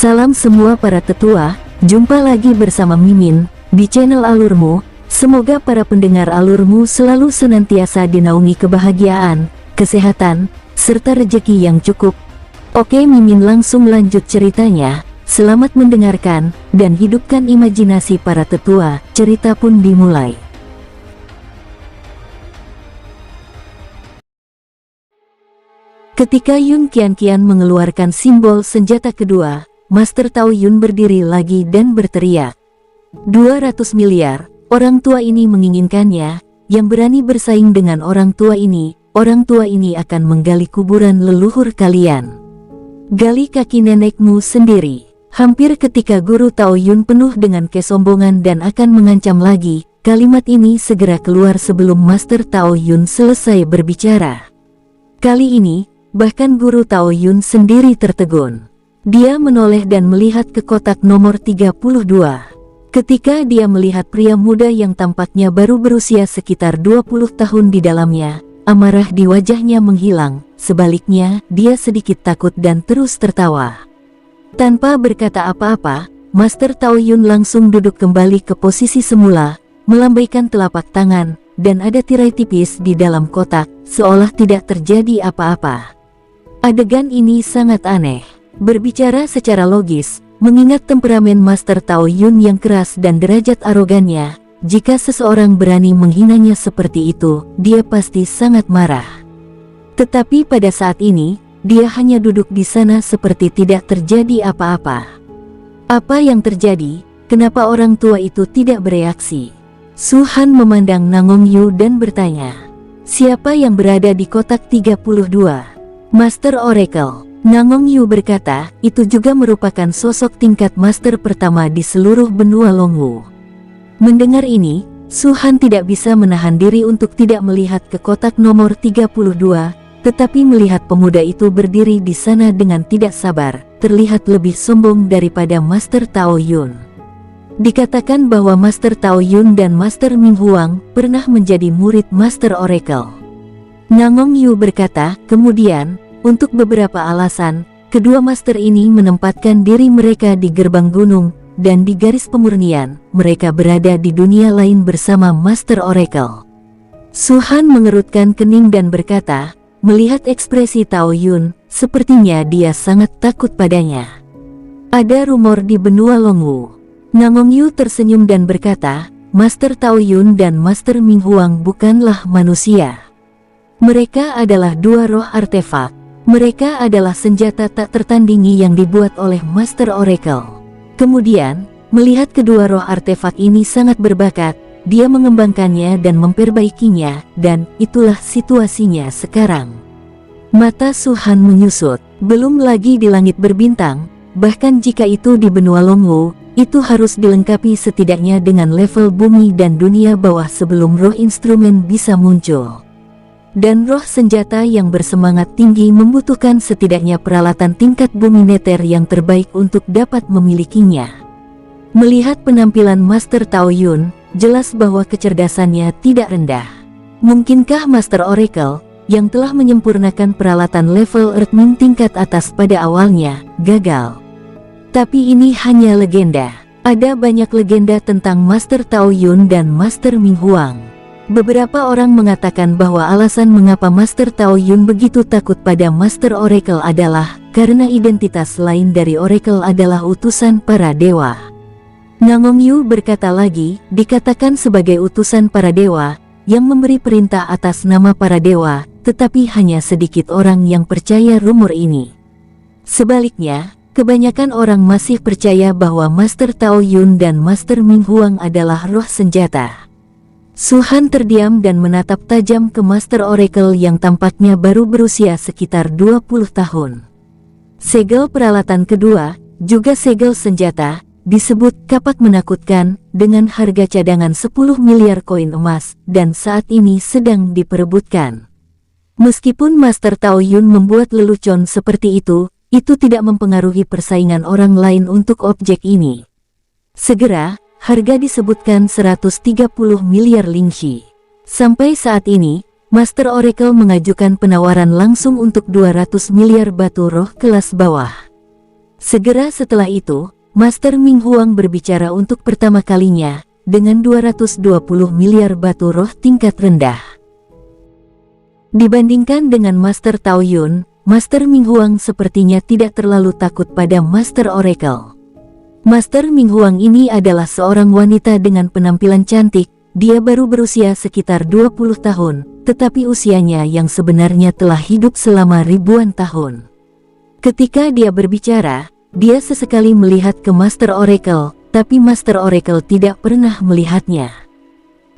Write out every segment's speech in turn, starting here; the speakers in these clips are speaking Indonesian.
Salam semua para tetua, jumpa lagi bersama Mimin di channel Alurmu. Semoga para pendengar Alurmu selalu senantiasa dinaungi kebahagiaan, kesehatan, serta rezeki yang cukup. Oke, Mimin langsung lanjut ceritanya. Selamat mendengarkan dan hidupkan imajinasi para tetua. Cerita pun dimulai. Ketika Yun Qian mengeluarkan simbol senjata kedua, Master Tao Yun berdiri lagi dan berteriak. 200 miliar, orang tua ini menginginkannya. Yang berani bersaing dengan orang tua ini akan menggali kuburan leluhur kalian. Gali kaki nenekmu sendiri. Hampir ketika Guru Tao Yun penuh dengan kesombongan dan akan mengancam lagi, kalimat ini segera keluar sebelum Master Tao Yun selesai berbicara. Kali ini, bahkan Guru Tao Yun sendiri tertegun. Dia menoleh dan melihat ke kotak nomor 32. Ketika dia melihat pria muda yang tampaknya baru berusia sekitar 20 tahun di dalamnya, amarah di wajahnya menghilang. Sebaliknya, dia sedikit takut dan terus tertawa. Tanpa berkata apa-apa, Master Tao Yun langsung duduk kembali ke posisi semula, melambaikan telapak tangan, dan ada tirai tipis di dalam kotak, seolah tidak terjadi apa-apa. Adegan ini sangat aneh. Berbicara secara logis, mengingat temperamen Master Tao Yun yang keras dan derajat arogannya, jika seseorang berani menghinanya seperti itu, dia pasti sangat marah. Tetapi pada saat ini, dia hanya duduk di sana seperti tidak terjadi apa-apa. Apa yang terjadi? Kenapa orang tua itu tidak bereaksi? Su Han memandang Nangong Yu dan bertanya, siapa yang berada di kotak 32? Master Oracle. Nangong Yu berkata, itu juga merupakan sosok tingkat master pertama di seluruh benua Longwu. Mendengar ini, Su Han tidak bisa menahan diri untuk tidak melihat ke kotak nomor 32, tetapi melihat pemuda itu berdiri di sana dengan tidak sabar, terlihat lebih sombong daripada Master Tao Yun. Dikatakan bahwa Master Tao Yun dan Master Ming Huang pernah menjadi murid Master Oracle. Nangong Yu berkata, kemudian, untuk beberapa alasan, kedua master ini menempatkan diri mereka di gerbang gunung, dan di garis pemurnian, mereka berada di dunia lain bersama Master Oracle. Su Han mengerutkan kening dan berkata, melihat ekspresi Tao Yun, sepertinya dia sangat takut padanya. Ada rumor di benua Longwu. Nangong Yu tersenyum dan berkata, Master Tao Yun dan Master Ming Huang bukanlah manusia. Mereka adalah dua roh artefak. Mereka adalah senjata tak tertandingi yang dibuat oleh Master Oracle. Kemudian, melihat kedua roh artefak ini sangat berbakat, dia mengembangkannya dan memperbaikinya, dan itulah situasinya sekarang. Mata Su Han menyusut, belum lagi di langit berbintang, bahkan jika itu di benua Longwu, itu harus dilengkapi setidaknya dengan level bumi dan dunia bawah sebelum roh instrumen bisa muncul. Dan roh senjata yang bersemangat tinggi membutuhkan setidaknya peralatan tingkat bumi neter yang terbaik untuk dapat memilikinya. Melihat penampilan Master Tao Yun, jelas bahwa kecerdasannya tidak rendah. Mungkinkah Master Oracle, yang telah menyempurnakan peralatan level Earthmin tingkat atas pada awalnya, gagal? Tapi ini hanya legenda. Ada banyak legenda tentang Master Tao Yun dan Master Ming Huang. Beberapa orang mengatakan bahwa alasan mengapa Master Tao Yun begitu takut pada Master Oracle adalah karena identitas lain dari Oracle adalah utusan para dewa. Nangong Yu berkata lagi, dikatakan sebagai utusan para dewa, yang memberi perintah atas nama para dewa, tetapi hanya sedikit orang yang percaya rumor ini. Sebaliknya, kebanyakan orang masih percaya bahwa Master Tao Yun dan Master Ming Huang adalah roh senjata. Su Han terdiam dan menatap tajam ke Master Oracle yang tampaknya baru berusia sekitar 20 tahun. Segel peralatan kedua, juga segel senjata, disebut kapak menakutkan, dengan harga cadangan 10 miliar koin emas, dan saat ini sedang diperebutkan. Meskipun Master Tao Yun membuat lelucon seperti itu tidak mempengaruhi persaingan orang lain untuk objek ini. Segera, harga disebutkan 130 miliar lingxi. Sampai saat ini, Master Oracle mengajukan penawaran langsung untuk 200 miliar batu roh kelas bawah. Segera setelah itu, Master Ming Huang berbicara untuk pertama kalinya, dengan 220 miliar batu roh tingkat rendah. Dibandingkan dengan Master Tao Yun, Master Ming Huang sepertinya tidak terlalu takut pada Master Oracle. Master Ming Huang ini adalah seorang wanita dengan penampilan cantik. Dia baru berusia sekitar 20 tahun, tetapi usianya yang sebenarnya telah hidup selama ribuan tahun. Ketika dia berbicara, dia sesekali melihat ke Master Oracle, tapi Master Oracle tidak pernah melihatnya.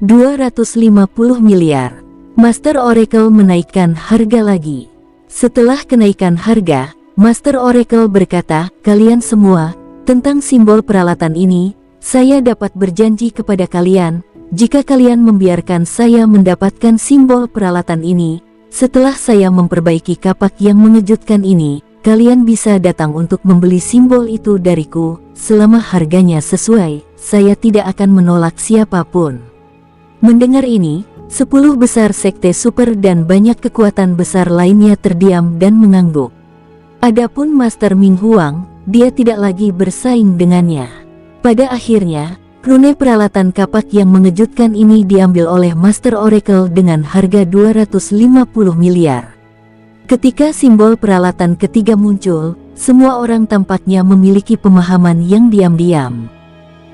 250 miliar. Master Oracle menaikkan harga lagi. Setelah kenaikan harga, Master Oracle berkata, "Kalian semua, tentang simbol peralatan ini, saya dapat berjanji kepada kalian, jika kalian membiarkan saya mendapatkan simbol peralatan ini, setelah saya memperbaiki kapak yang mengejutkan ini, kalian bisa datang untuk membeli simbol itu dariku, selama harganya sesuai, saya tidak akan menolak siapapun." Mendengar ini, 10 besar sekte super dan banyak kekuatan besar lainnya terdiam dan mengangguk. Adapun Master Ming Huang, dia tidak lagi bersaing dengannya. Pada akhirnya, rune peralatan kapak yang mengejutkan ini diambil oleh Master Oracle dengan harga 250 miliar. Ketika simbol peralatan ketiga muncul, semua orang tampaknya memiliki pemahaman yang diam-diam.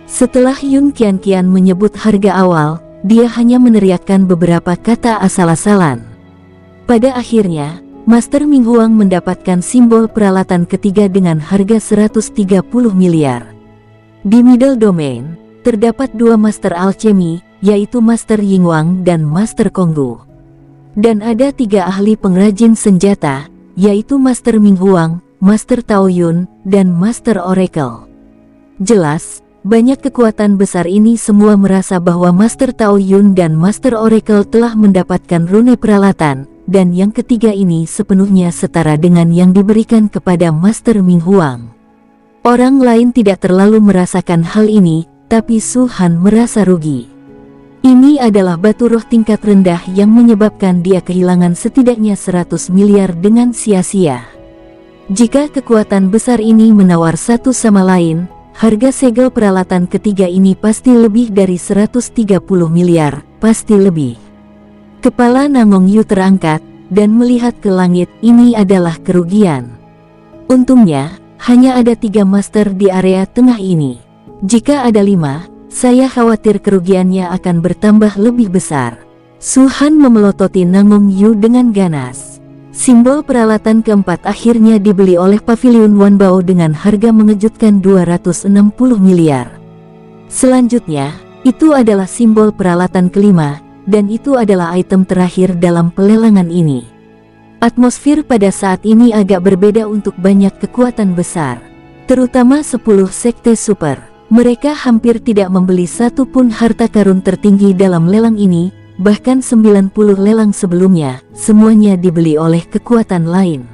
Setelah Yun Qian menyebut harga awal, dia hanya meneriakkan beberapa kata asal-asalan. Pada akhirnya, Master Ming Huang mendapatkan simbol peralatan ketiga dengan harga 130 miliar. Di middle domain, terdapat 2 Master Alchemy, yaitu Master Yingwang dan Master Konggu. Dan ada 3 ahli pengrajin senjata, yaitu Master Ming Huang, Master Tao Yun, dan Master Oracle. Jelas, banyak kekuatan besar ini semua merasa bahwa Master Tao Yun dan Master Oracle telah mendapatkan rune peralatan, dan yang ketiga ini sepenuhnya setara dengan yang diberikan kepada Master Ming Huang. Orang lain tidak terlalu merasakan hal ini, tapi Su Han merasa rugi. Ini adalah batu roh tingkat rendah yang menyebabkan dia kehilangan setidaknya 100 miliar dengan sia-sia. Jika kekuatan besar ini menawar satu sama lain, harga segel peralatan ketiga ini pasti lebih dari 130 miliar, pasti lebih. Kepala Nangong Yu terangkat, dan melihat ke langit. Ini adalah kerugian. Untungnya, hanya ada 3 master di area tengah ini. Jika ada 5, saya khawatir kerugiannya akan bertambah lebih besar. Su Han memelototi Nangong Yu dengan ganas. Simbol peralatan keempat akhirnya dibeli oleh Pavilion Wanbao dengan harga mengejutkan 260 miliar. Selanjutnya, itu adalah simbol peralatan kelima, dan itu adalah item terakhir dalam pelelangan ini. Atmosfer pada saat ini agak berbeda untuk banyak kekuatan besar, terutama 10 sekte super. Mereka hampir tidak membeli satu pun harta karun tertinggi dalam lelang ini. Bahkan 90 lelang sebelumnya, semuanya dibeli oleh kekuatan lain.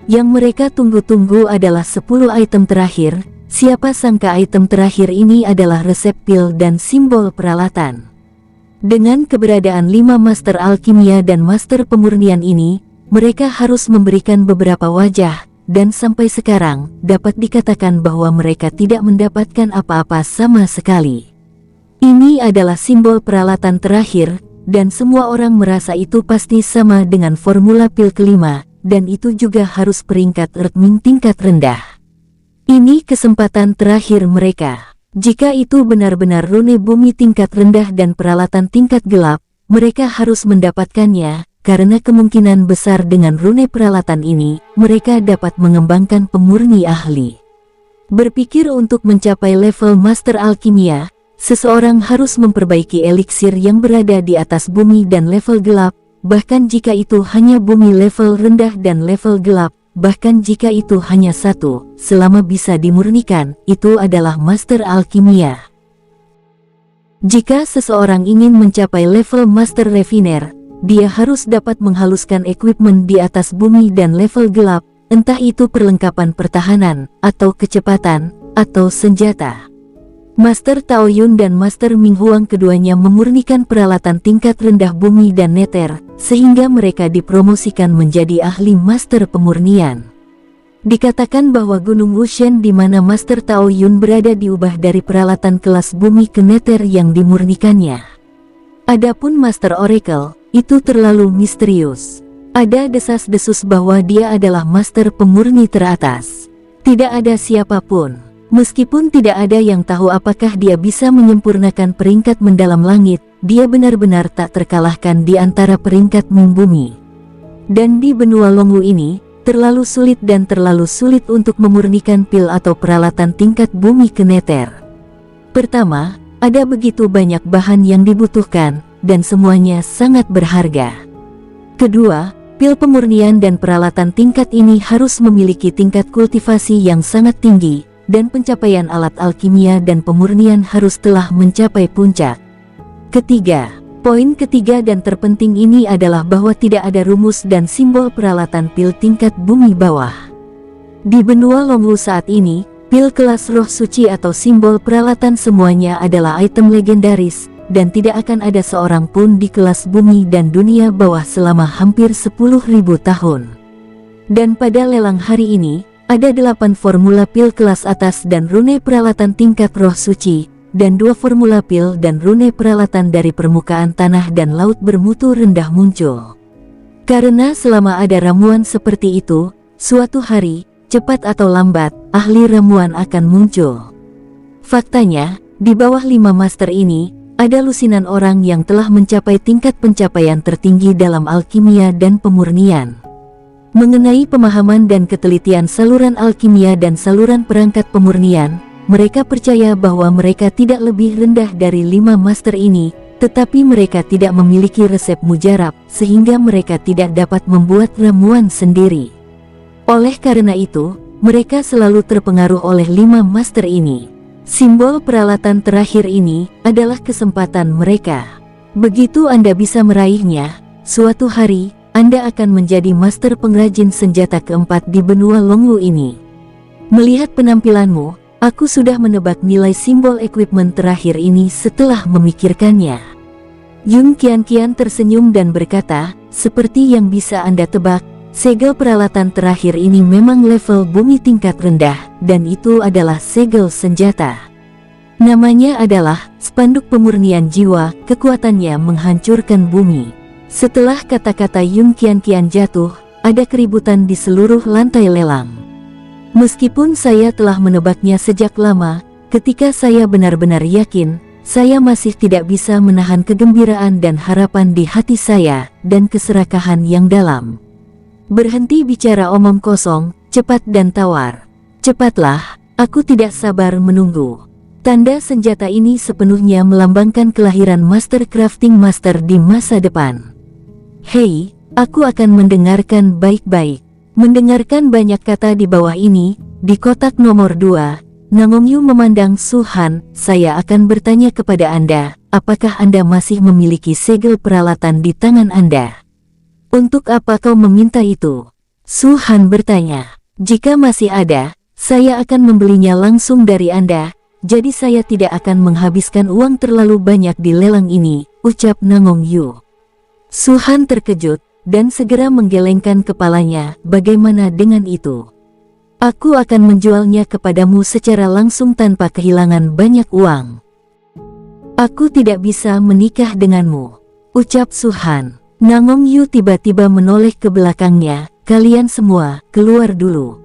Yang mereka tunggu-tunggu adalah 10 item terakhir. Siapa sangka item terakhir ini adalah resep pil dan simbol peralatan. Dengan keberadaan 5 master alkimia dan master pemurnian ini, mereka harus memberikan beberapa wajah, dan sampai sekarang, dapat dikatakan bahwa mereka tidak mendapatkan apa-apa sama sekali. Ini adalah simbol peralatan terakhir, dan semua orang merasa itu pasti sama dengan formula pil kelima, dan itu juga harus peringkat Earthming tingkat rendah. Ini kesempatan terakhir mereka. Jika itu benar-benar rune bumi tingkat rendah dan peralatan tingkat gelap, mereka harus mendapatkannya, karena kemungkinan besar dengan rune peralatan ini, mereka dapat mengembangkan pemurni ahli. Berpikir untuk mencapai level Master Alkimia, seseorang harus memperbaiki eliksir yang berada di atas bumi dan level gelap, bahkan jika itu hanya bumi level rendah dan level gelap, bahkan jika itu hanya satu, selama bisa dimurnikan, itu adalah Master Alkimia. Jika seseorang ingin mencapai level Master Refiner, dia harus dapat menghaluskan equipment di atas bumi dan level gelap, entah itu perlengkapan pertahanan, atau kecepatan, atau senjata. Master Tao Yun dan Master Ming Huang keduanya memurnikan peralatan tingkat rendah bumi dan neter, sehingga mereka dipromosikan menjadi ahli master pemurnian. Dikatakan bahwa Gunung Wushen di mana Master Tao Yun berada diubah dari peralatan kelas bumi ke neter yang dimurnikannya. Adapun Master Oracle, itu terlalu misterius. Ada desas-desus bahwa dia adalah Master Pemurni teratas. Tidak ada siapapun, meskipun tidak ada yang tahu apakah dia bisa menyempurnakan peringkat mendalam langit, dia benar-benar tak terkalahkan di antara peringkat bumi. Dan di benua Longwu ini, terlalu sulit untuk memurnikan pil atau peralatan tingkat bumi ke neter. Pertama, ada begitu banyak bahan yang dibutuhkan, dan semuanya sangat berharga. Kedua, pil pemurnian dan peralatan tingkat ini harus memiliki tingkat kultivasi yang sangat tinggi, dan pencapaian alat alkimia dan pemurnian harus telah mencapai puncak. Ketiga, poin ketiga dan terpenting ini adalah bahwa tidak ada rumus dan simbol peralatan pil tingkat bumi bawah. Di benua Longwu saat ini, pil kelas roh suci atau simbol peralatan semuanya adalah item legendaris, dan tidak akan ada seorang pun di kelas bumi dan dunia bawah selama hampir 10.000 tahun. Dan pada lelang hari ini, ada 8 formula pil kelas atas dan rune peralatan tingkat roh suci, dan 2 formula pil dan rune peralatan dari permukaan tanah dan laut bermutu rendah muncul. Karena selama ada ramuan seperti itu, suatu hari, cepat atau lambat, ahli ramuan akan muncul. Faktanya, di bawah 5 master ini, ada lusinan orang yang telah mencapai tingkat pencapaian tertinggi dalam alkimia dan pemurnian. Mengenai pemahaman dan ketelitian saluran alkimia dan saluran perangkat pemurnian, mereka percaya bahwa mereka tidak lebih rendah dari 5 master ini, tetapi mereka tidak memiliki resep mujarab, sehingga mereka tidak dapat membuat ramuan sendiri. Oleh karena itu, mereka selalu terpengaruh oleh 5 master ini. Simbol peralatan terakhir ini adalah kesempatan mereka. Begitu Anda bisa meraihnya, suatu hari, Anda akan menjadi master pengrajin senjata keempat di benua Longwu ini. Melihat penampilanmu, aku sudah menebak nilai simbol equipment terakhir ini setelah memikirkannya. Yun Qianqian tersenyum dan berkata, seperti yang bisa Anda tebak, segel peralatan terakhir ini memang level bumi tingkat rendah, dan itu adalah segel senjata. Namanya adalah spanduk pemurnian jiwa, kekuatannya menghancurkan bumi. Setelah kata-kata Yun Qianqian jatuh, ada keributan di seluruh lantai lelang. Meskipun saya telah menebaknya sejak lama, ketika saya benar-benar yakin, saya masih tidak bisa menahan kegembiraan dan harapan di hati saya, dan keserakahan yang dalam. Berhenti bicara omong kosong, cepat dan tawar. Cepatlah, aku tidak sabar menunggu. Tanda senjata ini sepenuhnya melambangkan kelahiran Master Crafting Master di masa depan. Hei, aku akan mendengarkan baik-baik. Mendengarkan banyak kata di bawah ini, di kotak nomor 2, Nangongyu memandang Su Han, saya akan bertanya kepada Anda, apakah Anda masih memiliki segel peralatan di tangan Anda? Untuk apa kau meminta itu? Su Han bertanya. Jika masih ada, saya akan membelinya langsung dari Anda, jadi saya tidak akan menghabiskan uang terlalu banyak di lelang ini, ucap Nangongyu. Su Han terkejut, dan segera menggelengkan kepalanya, bagaimana dengan itu? Aku akan menjualnya kepadamu secara langsung tanpa kehilangan banyak uang. Aku tidak bisa menikah denganmu, ucap Su Han. Nangongyu tiba-tiba menoleh ke belakangnya, kalian semua, keluar dulu.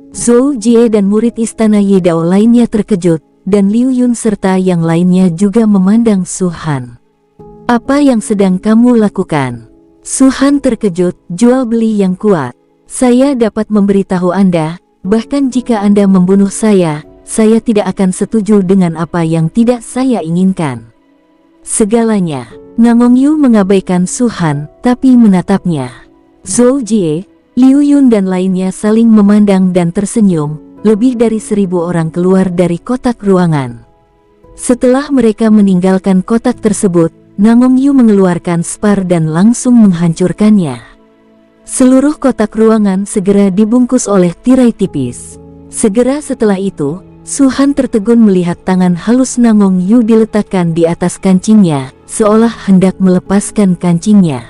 Zhou Jie dan murid istana Yidao lainnya terkejut, dan Liu Yun serta yang lainnya juga memandang Su Han. Apa yang sedang kamu lakukan? Su Han terkejut, jual beli yang kuat. Saya dapat memberitahu Anda, bahkan jika Anda membunuh saya tidak akan setuju dengan apa yang tidak saya inginkan. Segalanya. Nangongyu mengabaikan Su Han, tapi menatapnya. Zhou Jie, Liu Yun dan lainnya saling memandang dan tersenyum. Lebih dari 1.000 orang keluar dari kotak ruangan. Setelah mereka meninggalkan kotak tersebut, Nangongyu mengeluarkan spar dan langsung menghancurkannya. Seluruh kotak ruangan segera dibungkus oleh tirai tipis. Segera setelah itu, Su Han tertegun melihat tangan halus Nangongyu diletakkan di atas kancingnya, seolah hendak melepaskan kancingnya.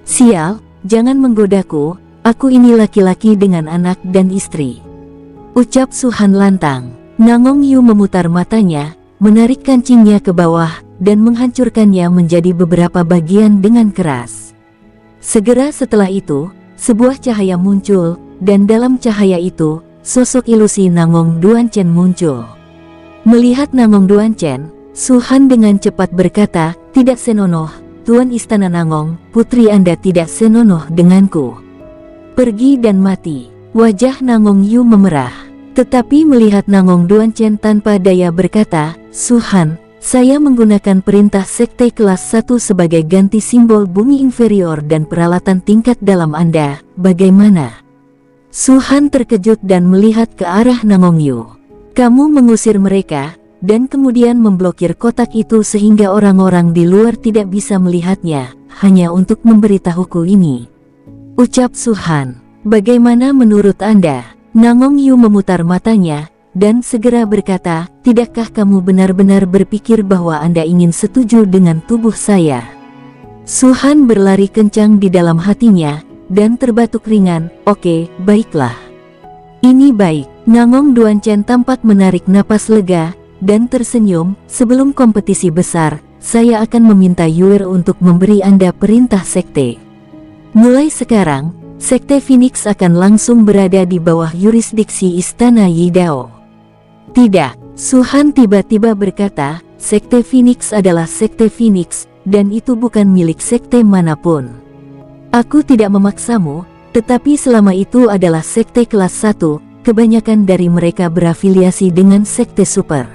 Sial, jangan menggodaku, Aku ini laki-laki dengan anak dan istri. Ucap Su-han lantang. Nangong Yu memutar matanya, menarik kancingnya ke bawah, dan menghancurkannya menjadi beberapa bagian dengan keras. Segera setelah itu, sebuah cahaya muncul, dan dalam cahaya itu, sosok ilusi Nangong Duanchen muncul. Melihat Nangong Duanchen, Su-han dengan cepat berkata, "Tidak senonoh, Tuan Istana Nangong, putri Anda tidak senonoh denganku. Pergi dan mati." Wajah Nangong Yu memerah. Tetapi melihat Nangong Duanchen tanpa daya berkata, "Su-han, saya menggunakan perintah sekte kelas 1 sebagai ganti simbol bumi inferior dan peralatan tingkat dalam Anda, bagaimana?" Su-han terkejut dan melihat ke arah Nangong Yu. "Kamu mengusir mereka, dan kemudian memblokir kotak itu sehingga orang-orang di luar tidak bisa melihatnya, hanya untuk memberitahuku ini," ucap Su-han. "Bagaimana menurut Anda?" Nangong Yu memutar matanya, dan segera berkata, "Tidakkah kamu benar-benar berpikir bahwa Anda ingin setuju dengan tubuh saya?" Su-han berlari kencang di dalam hatinya, dan terbatuk ringan. "Oke, baiklah. Ini baik." Nangong Duanchen tampak menarik napas lega, dan tersenyum. "Sebelum kompetisi besar, saya akan meminta Yuer untuk memberi Anda perintah sekte. Mulai sekarang, Sekte Phoenix akan langsung berada di bawah yurisdiksi Istana Yidao." "Tidak," Su-han tiba-tiba berkata, "Sekte Phoenix adalah Sekte Phoenix, dan itu bukan milik sekte manapun. Aku tidak memaksamu, tetapi selama itu adalah sekte kelas 1, kebanyakan dari mereka berafiliasi dengan Sekte Super.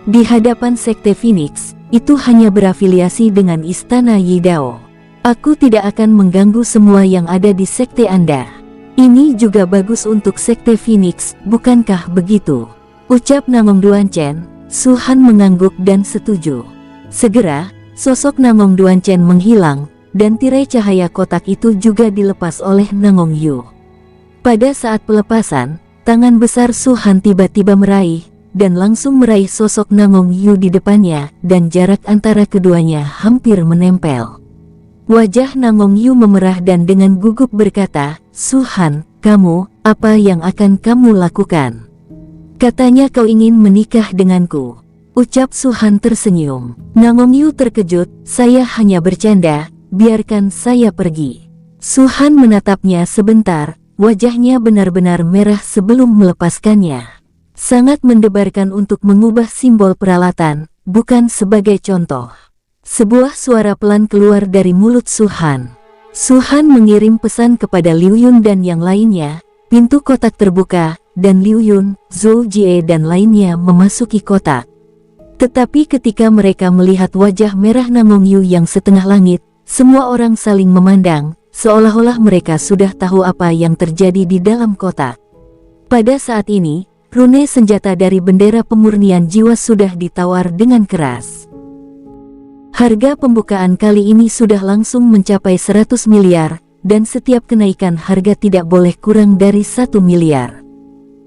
Di hadapan Sekte Phoenix, itu hanya berafiliasi dengan Istana Yidao. Aku tidak akan mengganggu semua yang ada di sekte Anda. Ini juga bagus untuk Sekte Phoenix, bukankah begitu?" ucap Nangong Duanchen. Su-han mengangguk dan setuju. Segera, sosok Nangong Duanchen menghilang, dan tirai cahaya kotak itu juga dilepas oleh Nangong Yu. Pada saat pelepasan, tangan besar Su-han tiba-tiba meraih, dan langsung meraih sosok Nangong Yu di depannya, dan jarak antara keduanya hampir menempel. Wajah Nangong Yu memerah dan dengan gugup berkata, "Su-han, kamu, apa yang akan kamu lakukan?" "Katanya kau ingin menikah denganku," ucap Su-han tersenyum. Nangong Yu terkejut, "Saya hanya bercanda, biarkan saya pergi." Su-han menatapnya sebentar, wajahnya benar-benar merah sebelum melepaskannya. Sangat mendebarkan untuk mengubah simbol peralatan, bukan sebagai contoh. Sebuah suara pelan keluar dari mulut Su-han. Su-han mengirim pesan kepada Liu Yun dan yang lainnya. Pintu kotak terbuka, dan Liu Yun, Zhou Jie dan lainnya memasuki kotak. Tetapi ketika mereka melihat wajah merah Nangong Yu yang setengah langit, semua orang saling memandang, seolah-olah mereka sudah tahu apa yang terjadi di dalam kotak. Pada saat ini, rune senjata dari bendera pemurnian jiwa sudah ditawar dengan keras. Harga pembukaan kali ini sudah langsung mencapai 100 miliar, dan setiap kenaikan harga tidak boleh kurang dari 1 miliar.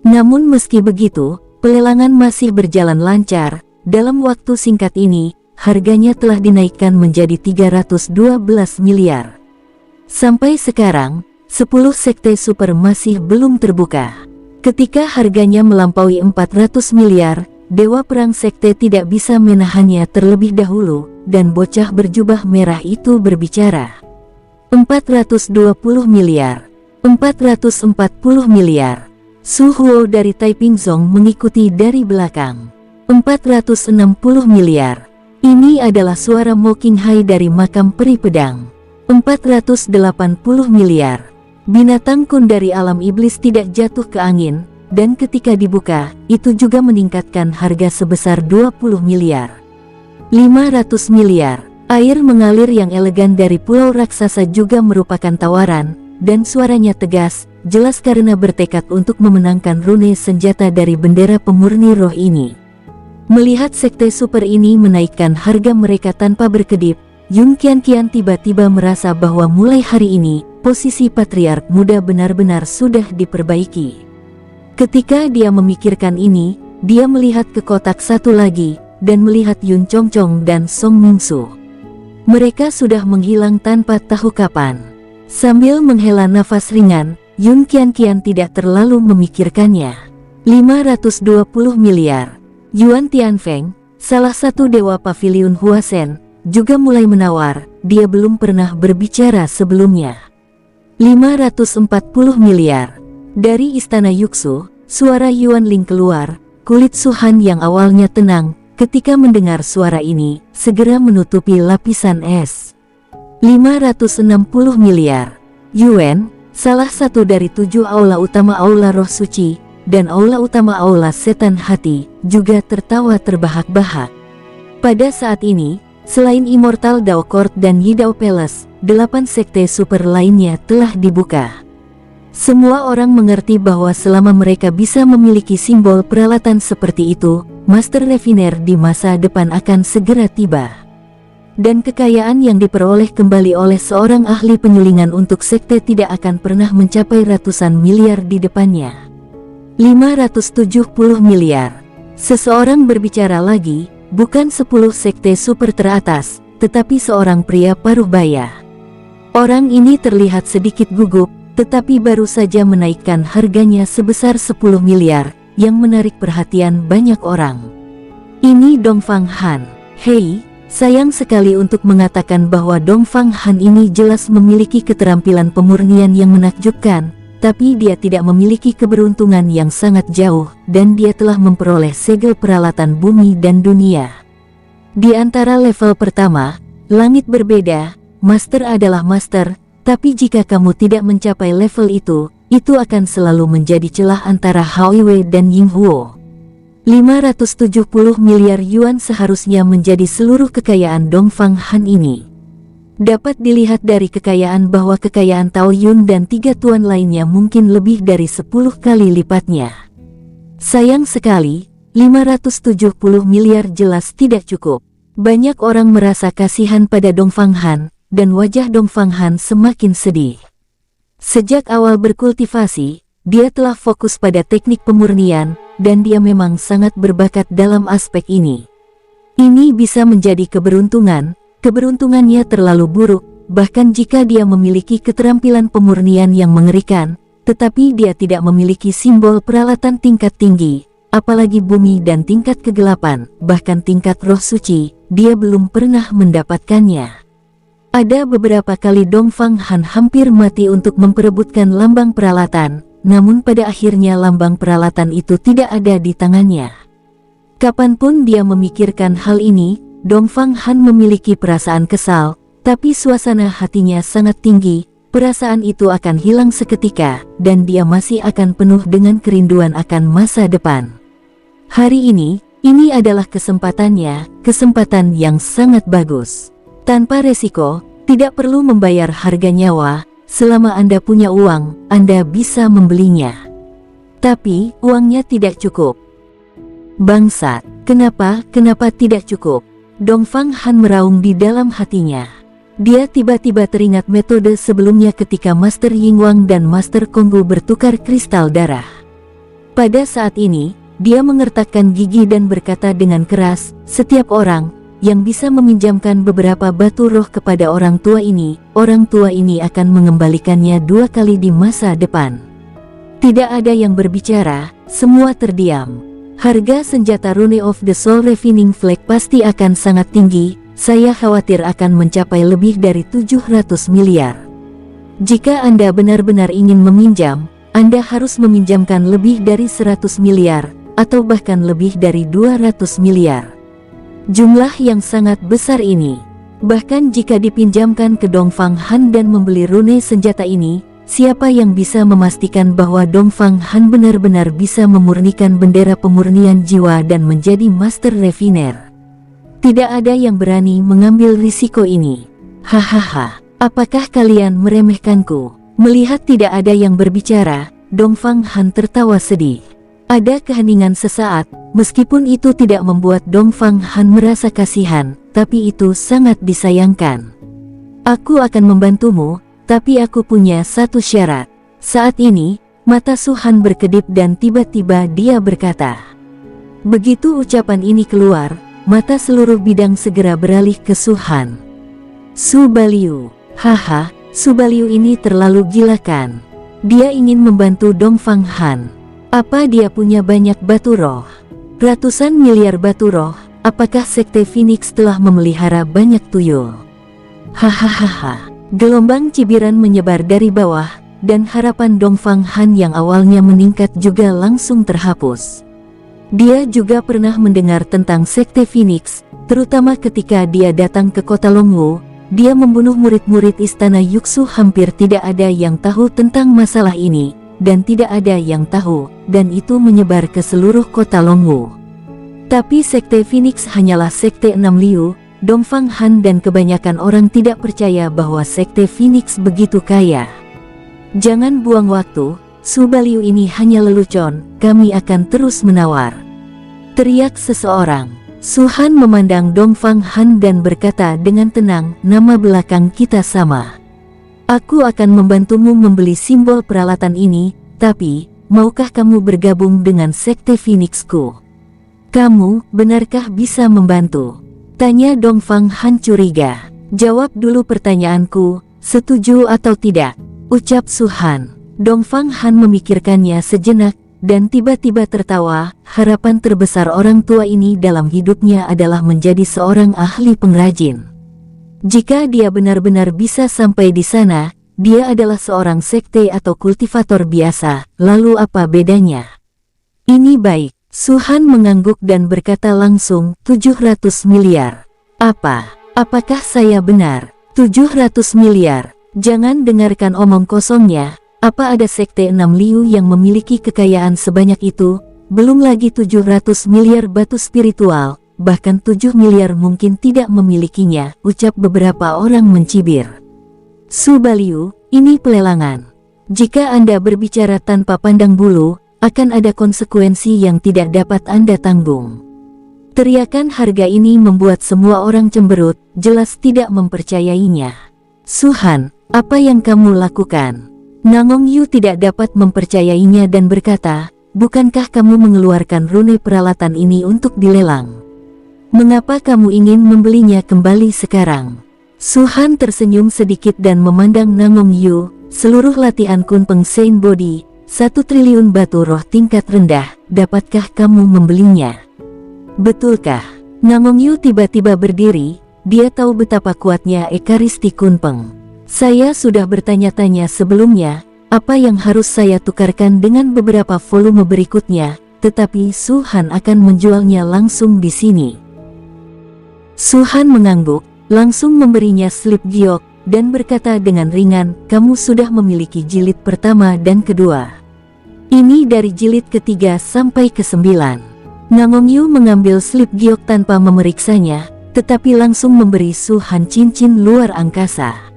Namun meski begitu, pelelangan masih berjalan lancar. Dalam waktu singkat ini, harganya telah dinaikkan menjadi 312 miliar. Sampai sekarang, 10 sekte super masih belum terbuka. Ketika harganya melampaui 400 miliar, Dewa Perang Sekte tidak bisa menahannya terlebih dahulu, dan bocah berjubah merah itu berbicara. 420 miliar. 440 miliar. Su Huo dari Taiping Zong mengikuti dari belakang. 460 miliar. Ini adalah suara Mo Qinghai dari makam peri pedang. 480 miliar. Binatang kun dari alam iblis tidak jatuh ke angin, dan ketika dibuka, itu juga meningkatkan harga sebesar 20 miliar. 500 miliar. Air mengalir yang elegan dari pulau raksasa juga merupakan tawaran, dan suaranya tegas, jelas karena bertekad untuk memenangkan rune senjata dari bendera pemurni roh ini. Melihat sekte super ini menaikkan harga mereka tanpa berkedip, Yun Qianqian tiba-tiba merasa bahwa mulai hari ini, posisi patriark muda benar-benar sudah diperbaiki. Ketika dia memikirkan ini, dia melihat ke kotak satu lagi, dan melihat Yun Chongchong dan Song Mingsu. Mereka sudah menghilang tanpa tahu kapan. Sambil menghela nafas ringan, Yun kian-kian tidak terlalu memikirkannya. 520 miliar. Yuan Tianfeng, salah satu dewa paviliun Huasen, juga mulai menawar. Dia belum pernah berbicara sebelumnya. 540 miliar. Dari istana Yuxu, suara Yuan Ling keluar. Kulit Su Han yang awalnya tenang, ketika mendengar suara ini, segera menutupi lapisan es. 560 miliar. Yuan, salah satu dari 7 aula utama aula roh suci, dan aula utama aula setan hati, juga tertawa terbahak-bahak. Pada saat ini, selain Immortal Dao Court dan Yidao Palace, 8 sekte super lainnya telah dibuka. Semua orang mengerti bahwa selama mereka bisa memiliki simbol peralatan seperti itu, Master Refiner di masa depan akan segera tiba. Dan kekayaan yang diperoleh kembali oleh seorang ahli penyulingan untuk sekte tidak akan pernah mencapai ratusan miliar di depannya. 570 miliar. Seseorang berbicara lagi, bukan 10 sekte super teratas, tetapi seorang pria paruh baya. Orang ini terlihat sedikit gugup, tetapi baru saja menaikkan harganya sebesar 10 miliar, yang menarik perhatian banyak orang. Ini Dongfang Han. Hei, sayang sekali untuk mengatakan bahwa Dongfang Han ini jelas memiliki keterampilan pemurnian yang menakjubkan, tapi dia tidak memiliki keberuntungan yang sangat jauh, dan dia telah memperoleh segel peralatan bumi dan dunia. Di antara level pertama, langit berbeda, master adalah master, tapi jika kamu tidak mencapai level itu akan selalu menjadi celah antara Hao-Wei dan Ying Huo. 570 miliar yuan seharusnya menjadi seluruh kekayaan Dongfang Han ini. Dapat dilihat dari kekayaan bahwa kekayaan Tao Yun dan 3 tuan lainnya mungkin lebih dari 10 kali lipatnya. Sayang sekali, 570 miliar jelas tidak cukup. Banyak orang merasa kasihan pada Dongfang Han, dan wajah Dongfang Han semakin sedih. Sejak awal berkultivasi, dia telah fokus pada teknik pemurnian, dan dia memang sangat berbakat dalam aspek ini. Ini bisa menjadi keberuntungan, keberuntungannya terlalu buruk, bahkan jika dia memiliki keterampilan pemurnian yang mengerikan, tetapi dia tidak memiliki simbol peralatan tingkat tinggi, apalagi bumi dan tingkat kegelapan, bahkan tingkat roh suci, dia belum pernah mendapatkannya. Ada beberapa kali Dongfang Han hampir mati untuk memperebutkan lambang peralatan, namun pada akhirnya lambang peralatan itu tidak ada di tangannya. Kapanpun dia memikirkan hal ini, Dongfang Han memiliki perasaan kesal, tapi suasana hatinya sangat tinggi, perasaan itu akan hilang seketika, dan dia masih akan penuh dengan kerinduan akan masa depan. Hari ini adalah kesempatannya, kesempatan yang sangat bagus. Tanpa resiko, tidak perlu membayar harga nyawa, selama Anda punya uang, Anda bisa membelinya. Tapi, uangnya tidak cukup. Bangsat, kenapa tidak cukup? Dongfang Han meraung di dalam hatinya. Dia tiba-tiba teringat metode sebelumnya ketika Master Yingwang dan Master Konggu bertukar kristal darah. Pada saat ini, dia mengertakkan gigi dan berkata dengan keras, setiap orang yang bisa meminjamkan beberapa batu roh kepada orang tua ini akan mengembalikannya 2 kali di masa depan. Tidak ada yang berbicara, semua terdiam. Harga senjata Rune of the Soul Refining Flag pasti akan sangat tinggi, saya khawatir akan mencapai lebih dari 700 miliar. Jika Anda benar-benar ingin meminjam, Anda harus meminjamkan lebih dari 100 miliar, atau bahkan lebih dari 200 miliar. Jumlah yang sangat besar ini, bahkan jika dipinjamkan ke Dongfang Han dan membeli rune senjata ini, siapa yang bisa memastikan bahwa Dongfang Han benar-benar bisa memurnikan bendera pemurnian jiwa dan menjadi Master Refiner? Tidak ada yang berani mengambil risiko ini. Hahaha, apakah kalian meremehkanku? Melihat tidak ada yang berbicara, Dongfang Han tertawa sedih. Ada keheningan sesaat, meskipun itu tidak membuat Dongfang Han merasa kasihan, tapi itu sangat disayangkan. Aku akan membantumu, tapi aku punya satu syarat. Saat ini, mata Su Han berkedip dan tiba-tiba dia berkata. Begitu ucapan ini keluar, mata seluruh bidang segera beralih ke Su Han. Su Baliu, haha, Subaliu ini terlalu gila kan? Dia ingin membantu Dongfang Han. Apa dia punya banyak batu roh? Ratusan miliar batu roh. Apakah Sekte Phoenix telah memelihara banyak tuyul? Hahaha. Gelombang cibiran menyebar dari bawah, dan harapan Dongfang Han yang awalnya meningkat juga langsung terhapus. Dia juga pernah mendengar tentang Sekte Phoenix, terutama ketika dia datang ke kota Longwu. Dia membunuh murid-murid istana Yuxu. Hampir tidak ada yang tahu tentang masalah ini, dan tidak ada yang tahu, dan itu menyebar ke seluruh kota Longwu. Tapi Sekte Phoenix hanyalah Sekte Enam Liu. Dongfang Han dan kebanyakan orang tidak percaya bahwa Sekte Phoenix begitu kaya. Jangan buang waktu, Subaliu ini hanya lelucon, kami akan terus menawar. Teriak seseorang. Su Han memandang Dongfang Han dan berkata dengan tenang, nama belakang kita sama. Aku akan membantumu membeli simbol peralatan ini, tapi, maukah kamu bergabung dengan Sekte Phoenixku? Kamu, benarkah bisa membantu? Tanya Dongfang Han curiga. Jawab dulu pertanyaanku, setuju atau tidak? Ucap Su Han. Dongfang Han memikirkannya sejenak, dan tiba-tiba tertawa. Harapan terbesar orang tua ini dalam hidupnya adalah menjadi seorang ahli pengrajin. Jika dia benar-benar bisa sampai di sana, dia adalah seorang sekte atau kultivator biasa, lalu apa bedanya? Ini baik. Su Han mengangguk dan berkata langsung, 700 miliar. Apakah saya benar? 700 miliar. Jangan dengarkan omong kosongnya. Apa ada Sekte Enam Liu yang memiliki kekayaan sebanyak itu? Belum lagi 700 miliar batu spiritual, bahkan 7 miliar mungkin tidak memilikinya, ucap beberapa orang mencibir. Subaliu, ini pelelangan. Jika Anda berbicara tanpa pandang bulu, akan ada konsekuensi yang tidak dapat Anda tanggung. Teriakan harga ini membuat semua orang cemberut, jelas tidak mempercayainya. Su Han, apa yang kamu lakukan? Nangong Yu tidak dapat mempercayainya dan berkata, bukankah kamu mengeluarkan rune peralatan ini untuk dilelang? Mengapa kamu ingin membelinya kembali sekarang? Su Han tersenyum sedikit dan memandang Nangong Yu, seluruh latihan Kunpeng Sein Body, 1 triliun batu roh tingkat rendah, dapatkah kamu membelinya? Betulkah? Nangong Yu tiba-tiba berdiri, dia tahu betapa kuatnya Ekaristi Kunpeng. Saya sudah bertanya-tanya sebelumnya, apa yang harus saya tukarkan dengan beberapa volume berikutnya, tetapi Su Han akan menjualnya langsung di sini. Su Han mengangguk, langsung memberinya slip giok, dan berkata dengan ringan, kamu sudah memiliki jilid pertama dan kedua. Ini dari jilid ketiga sampai ke-9. Nangong Yu mengambil slip giok tanpa memeriksanya, tetapi langsung memberi Su Han cincin luar angkasa.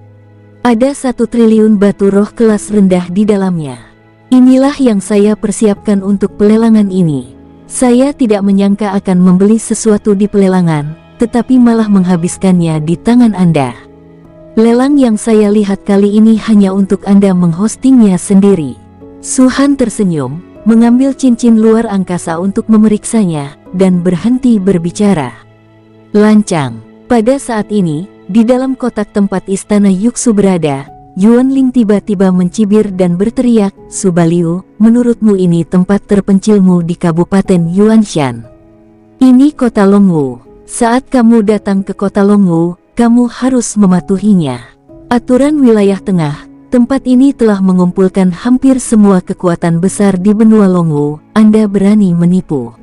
Ada 1 triliun batu roh kelas rendah di dalamnya. Inilah yang saya persiapkan untuk pelelangan ini. Saya tidak menyangka akan membeli sesuatu di pelelangan, tetapi malah menghabiskannya di tangan Anda. Lelang yang saya lihat kali ini hanya untuk Anda menghostingnya sendiri. Su Han tersenyum, mengambil cincin luar angkasa untuk memeriksanya, dan berhenti berbicara. Lancang. Pada saat ini, di dalam kotak tempat istana Yuxu berada, Yuan Ling tiba-tiba mencibir dan berteriak, Subaliu, menurutmu ini tempat terpencilmu di Kabupaten Yuanshan. Ini kota Longwu. Saat kamu datang ke kota Longwu, kamu harus mematuhinya. Aturan wilayah tengah, tempat ini telah mengumpulkan hampir semua kekuatan besar di benua Longwu, Anda berani menipu.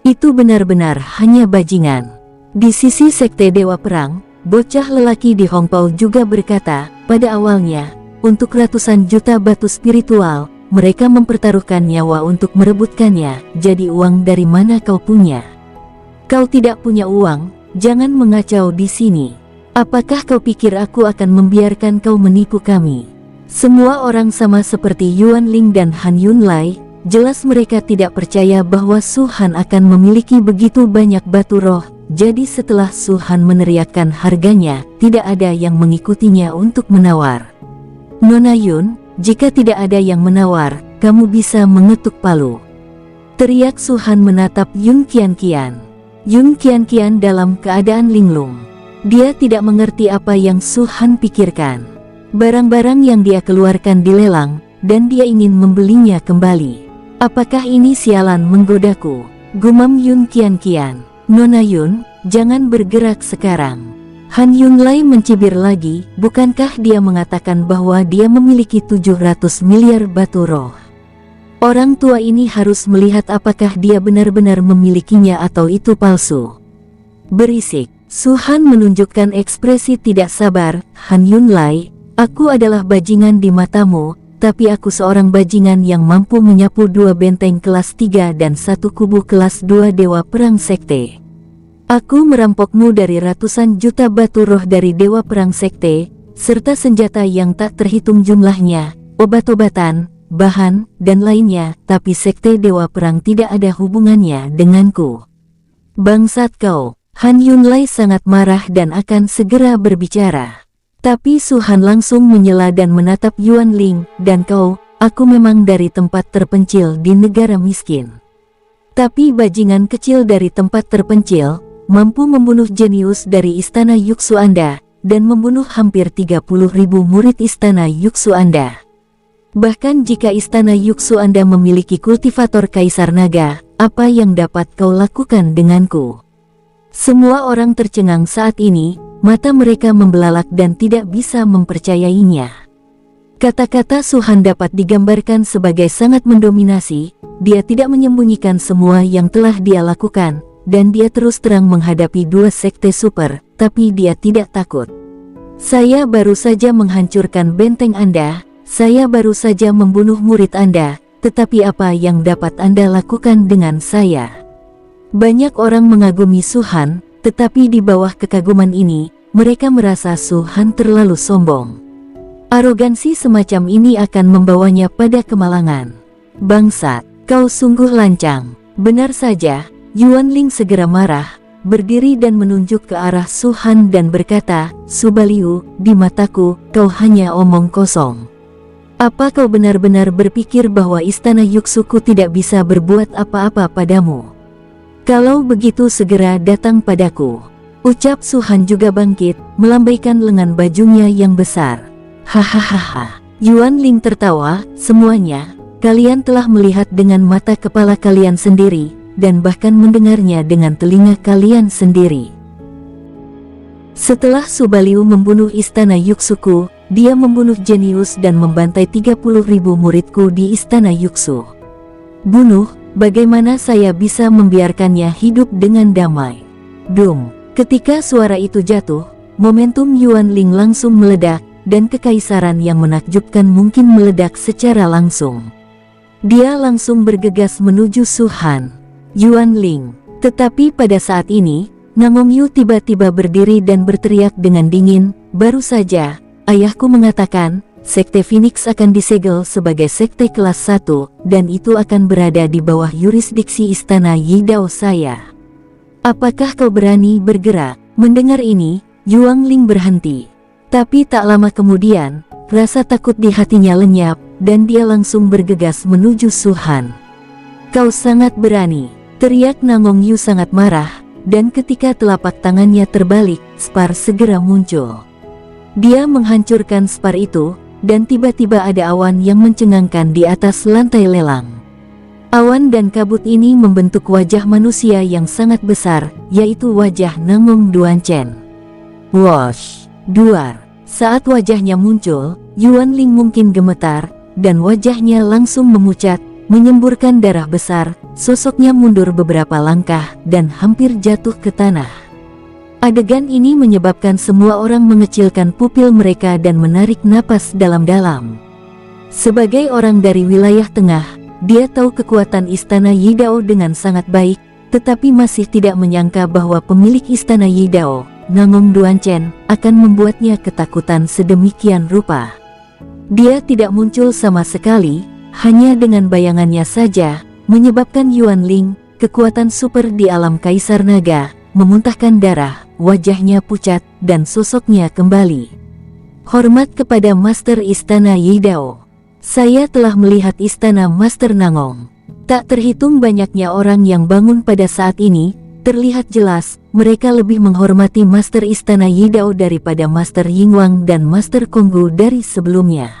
Itu benar-benar hanya bajingan. Di sisi Sekte Dewa Perang, bocah lelaki di Hongpao juga berkata, pada awalnya, untuk ratusan juta batu spiritual, mereka mempertaruhkan nyawa untuk merebutkannya, jadi uang dari mana kau punya? Kau tidak punya uang, jangan mengacau di sini. Apakah kau pikir aku akan membiarkan kau menipu kami? Semua orang sama seperti Yuan Ling dan Han Yunlai, jelas mereka tidak percaya bahwa Su Han akan memiliki begitu banyak batu roh. Jadi setelah Su Han meneriakkan harganya, tidak ada yang mengikutinya untuk menawar. Nona Yun, jika tidak ada yang menawar, kamu bisa mengetuk palu. Teriak Su Han menatap Yun Qianqian. Yun Qianqian dalam keadaan linglung. Dia tidak mengerti apa yang Su Han pikirkan. Barang-barang yang dia keluarkan dilelang, dan dia ingin membelinya kembali. Apakah ini sialan menggodaku? Gumam Yun kian-kian. Nona Yun, jangan bergerak sekarang. Han Yunlai mencibir lagi, bukankah dia mengatakan bahwa dia memiliki 700 miliar batu roh? Orang tua ini harus melihat apakah dia benar-benar memilikinya atau itu palsu. Berisik. Su-han menunjukkan ekspresi tidak sabar. Han Yunlai, aku adalah bajingan di matamu, tapi aku seorang bajingan yang mampu menyapu 2 benteng kelas 3 dan 1 kubu kelas 2 Dewa Perang Sekte. Aku merampokmu dari ratusan juta batu roh dari Dewa Perang Sekte, serta senjata yang tak terhitung jumlahnya, obat-obatan, bahan, dan lainnya, tapi Sekte Dewa Perang tidak ada hubungannya denganku. Bangsat kau! Han Yunlai sangat marah dan akan segera berbicara. Tapi Su-han langsung menyela dan menatap Yuan Ling, dan kau, aku memang dari tempat terpencil di negara miskin. Tapi bajingan kecil dari tempat terpencil, mampu membunuh jenius dari istana Yuxu Anda, dan membunuh hampir 30.000 murid istana Yuxu Anda. Bahkan jika istana Yuxu Anda memiliki kultivator Kaisar Naga, apa yang dapat kau lakukan denganku? Semua orang tercengang saat ini, mata mereka membelalak dan tidak bisa mempercayainya. Kata-kata Su-han dapat digambarkan sebagai sangat mendominasi, dia tidak menyembunyikan semua yang telah dia lakukan, dan dia terus terang menghadapi 2 sekte super, tapi dia tidak takut. Saya baru saja menghancurkan benteng Anda, saya baru saja membunuh murid Anda, tetapi apa yang dapat Anda lakukan dengan saya? Banyak orang mengagumi Su-han, tetapi di bawah kekaguman ini, mereka merasa Su-han terlalu sombong. Arogansi semacam ini akan membawanya pada kemalangan. Bangsat, kau sungguh lancang. Benar saja. Yuan Ling segera marah, berdiri dan menunjuk ke arah Su-han dan berkata, Su Baliu, di mataku, kau hanya omong kosong. Apa kau benar-benar berpikir bahwa istana Yuxuku tidak bisa berbuat apa-apa padamu? Kalau begitu segera datang padaku. Ucap Su-han juga bangkit, melambaikan lengan bajunya yang besar. Hahaha. Yuan Ling tertawa, semuanya, kalian telah melihat dengan mata kepala kalian sendiri, dan bahkan mendengarnya dengan telinga kalian sendiri. Setelah Su Baliu membunuh istana Yuxuku, dia membunuh jenius dan membantai 30.000 muridku di istana Yuxu. Bunuh, bagaimana saya bisa membiarkannya hidup dengan damai? Dum. Ketika suara itu jatuh, momentum Yuan Ling langsung meledak, dan kekaisaran yang menakjubkan mungkin meledak secara langsung. Dia langsung bergegas menuju Su-han. Yuan Ling. Tetapi pada saat ini, Namong Yu tiba-tiba berdiri dan berteriak dengan dingin, baru saja, ayahku mengatakan, Sekte Phoenix akan disegel sebagai sekte kelas 1, dan itu akan berada di bawah yurisdiksi istana Yidao saya. Apakah kau berani bergerak? Mendengar ini, Yuan Ling berhenti. Tapi tak lama kemudian, rasa takut di hatinya lenyap, dan dia langsung bergegas menuju Su-han. Kau sangat berani. Teriak Namong Yu sangat marah, dan ketika telapak tangannya terbalik, Spar segera muncul. Dia menghancurkan Spar itu, dan tiba-tiba ada awan yang mencengangkan di atas lantai lelang. Awan dan kabut ini membentuk wajah manusia yang sangat besar, yaitu wajah Namong Duanchen. Wosh! Duar! Saat wajahnya muncul, Yuan Ling mungkin gemetar, dan wajahnya langsung memucat, menyemburkan darah besar. Sosoknya mundur beberapa langkah dan hampir jatuh ke tanah. Adegan ini menyebabkan semua orang mengecilkan pupil mereka dan menarik napas dalam-dalam. Sebagai orang dari wilayah tengah, dia tahu kekuatan istana Yidao dengan sangat baik, tetapi masih tidak menyangka bahwa pemilik istana Yidao, Namong Duanchen, akan membuatnya ketakutan sedemikian rupa. Dia tidak muncul sama sekali, hanya dengan bayangannya saja, menyebabkan Yuan Ling, kekuatan super di alam Kaisar Naga, memuntahkan darah, wajahnya pucat, dan sosoknya kembali. Hormat kepada Master Istana Yidao. Saya telah melihat istana Master Nangong. Tak terhitung banyaknya orang yang bangun pada saat ini, Terlihat jelas, mereka lebih menghormati Master Istana Yidao daripada Master Yingwang dan Master Konggu dari sebelumnya.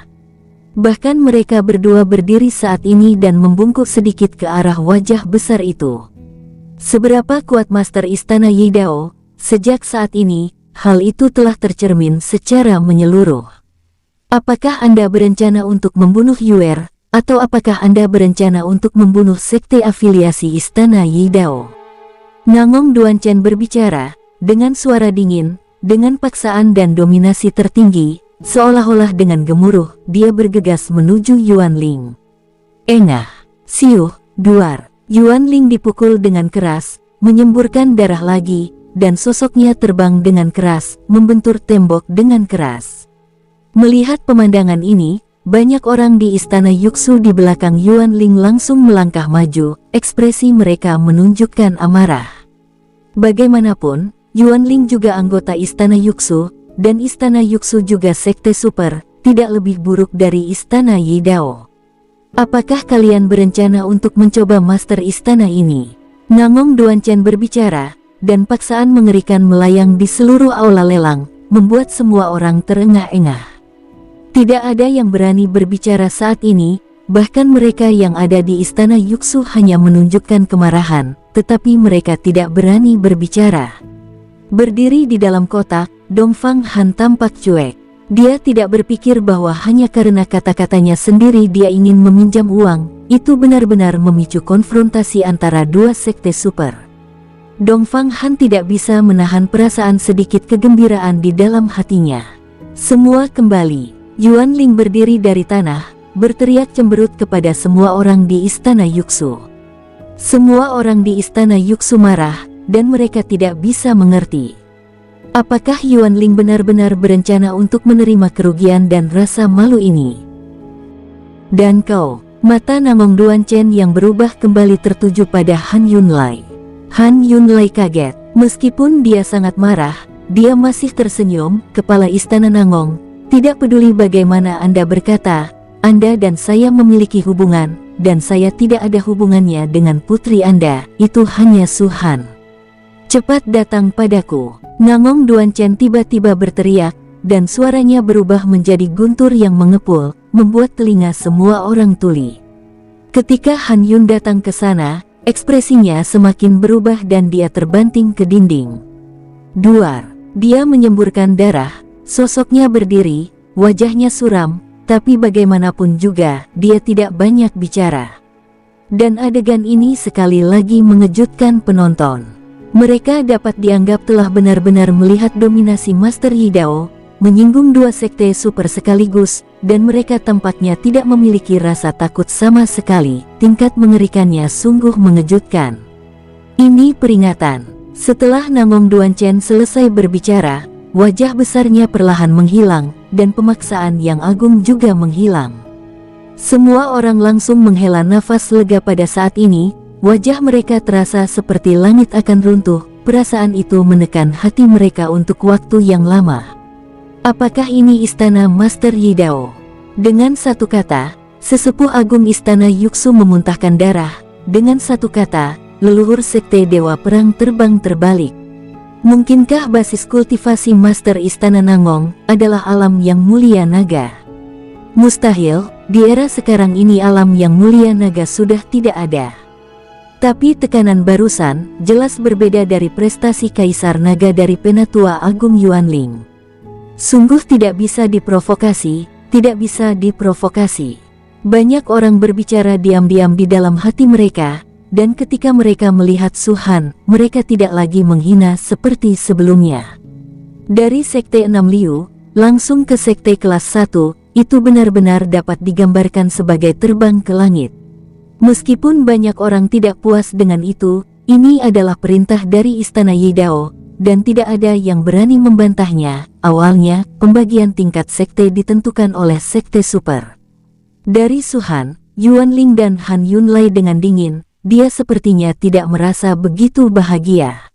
Bahkan mereka berdua berdiri saat ini dan membungkuk sedikit ke arah wajah besar itu. Seberapa kuat Master Istana Yidao, sejak saat ini, hal itu telah tercermin secara menyeluruh. Apakah Anda berencana untuk membunuh Yuer, atau apakah Anda berencana untuk membunuh sekte afiliasi Istana Yidao? Nangong Duanchen berbicara, dengan suara dingin, dengan paksaan dan dominasi tertinggi, seolah-olah dengan gemuruh, dia bergegas menuju Yuanling. Engah, siuh, duar, Yuanling dipukul dengan keras, menyemburkan darah lagi, dan sosoknya terbang dengan keras, membentur tembok dengan keras. Melihat pemandangan ini, banyak orang di Istana Yuxu di belakang Yuanling langsung melangkah maju, ekspresi mereka menunjukkan amarah. Bagaimanapun, Yuanling juga anggota Istana Yuxu, dan Istana Yuxu juga sekte super, tidak lebih buruk dari Istana Yidao. Apakah kalian berencana untuk mencoba Master Istana ini? Nangong Duanchen berbicara, dan paksaan mengerikan melayang di seluruh aula lelang, membuat semua orang terengah-engah. Tidak ada yang berani berbicara saat ini, bahkan mereka yang ada di Istana Yuxu hanya menunjukkan kemarahan, tetapi mereka tidak berani berbicara. Berdiri di dalam kotak, Dongfang Han tampak cuek. Dia tidak berpikir bahwa hanya karena kata-katanya sendiri dia ingin meminjam uang, itu benar-benar memicu konfrontasi antara dua sekte super. Dongfang Han tidak bisa menahan perasaan sedikit kegembiraan di dalam hatinya. Semua kembali. Yuanling berdiri dari tanah, berteriak cemberut kepada semua orang di Istana Yuxu. Semua orang di Istana Yuxu marah, dan mereka tidak bisa mengerti. Apakah Yuanling benar-benar berencana untuk menerima kerugian dan rasa malu ini? Dan kau, mata Nangong Duanchen yang berubah kembali tertuju pada Han Yunlai. Han Yunlai kaget, meskipun dia sangat marah, dia masih tersenyum. Kepala Istana Nangong, tidak peduli bagaimana Anda berkata, Anda dan saya memiliki hubungan, dan saya tidak ada hubungannya dengan putri Anda, itu hanya Suhan. Cepat datang padaku. Nangong Duanchen tiba-tiba berteriak, dan suaranya berubah menjadi guntur yang mengepul, membuat telinga semua orang tuli. Ketika Han Yun datang ke sana, ekspresinya semakin berubah dan dia terbanting ke dinding. Duar, dia menyemburkan darah. Sosoknya berdiri, wajahnya suram, tapi bagaimanapun juga, dia tidak banyak bicara. Dan adegan ini sekali lagi mengejutkan penonton. Mereka dapat dianggap telah benar-benar melihat dominasi Master Yidao, menyinggung dua sekte super sekaligus, dan mereka tampaknya tidak memiliki rasa takut sama sekali. Tingkat mengerikannya sungguh mengejutkan. Ini peringatan. Setelah Nangong Duanchen selesai berbicara, wajah besarnya perlahan menghilang, dan pemaksaan yang agung juga menghilang. Semua orang langsung menghela nafas lega pada saat ini, wajah mereka terasa seperti langit akan runtuh, perasaan itu menekan hati mereka untuk waktu yang lama. Apakah ini Istana Master Yidao? Dengan satu kata, sesepuh agung Istana Yuxu memuntahkan darah, dengan satu kata, leluhur sekte Dewa Perang terbang terbalik. Mungkinkah basis kultivasi Master Istana Nangong adalah alam yang mulia naga? Mustahil, di era sekarang ini alam yang mulia naga sudah tidak ada. Tapi tekanan barusan jelas berbeda dari prestasi Kaisar Naga dari Penatua Agung Yuanling. Sungguh tidak bisa diprovokasi, tidak bisa diprovokasi. Banyak orang berbicara diam-diam di dalam hati mereka. Dan ketika mereka melihat Suhan, mereka tidak lagi menghina seperti sebelumnya. Dari Sekte 6 Liu, langsung ke Sekte kelas 1, itu benar-benar dapat digambarkan sebagai terbang ke langit. Meskipun banyak orang tidak puas dengan itu, ini adalah perintah dari Istana Yidao, dan tidak ada yang berani membantahnya. Awalnya, pembagian tingkat sekte ditentukan oleh Sekte Super. Dari Suhan, Yuanling dan Han Yunlai dengan dingin, dia sepertinya tidak merasa begitu bahagia.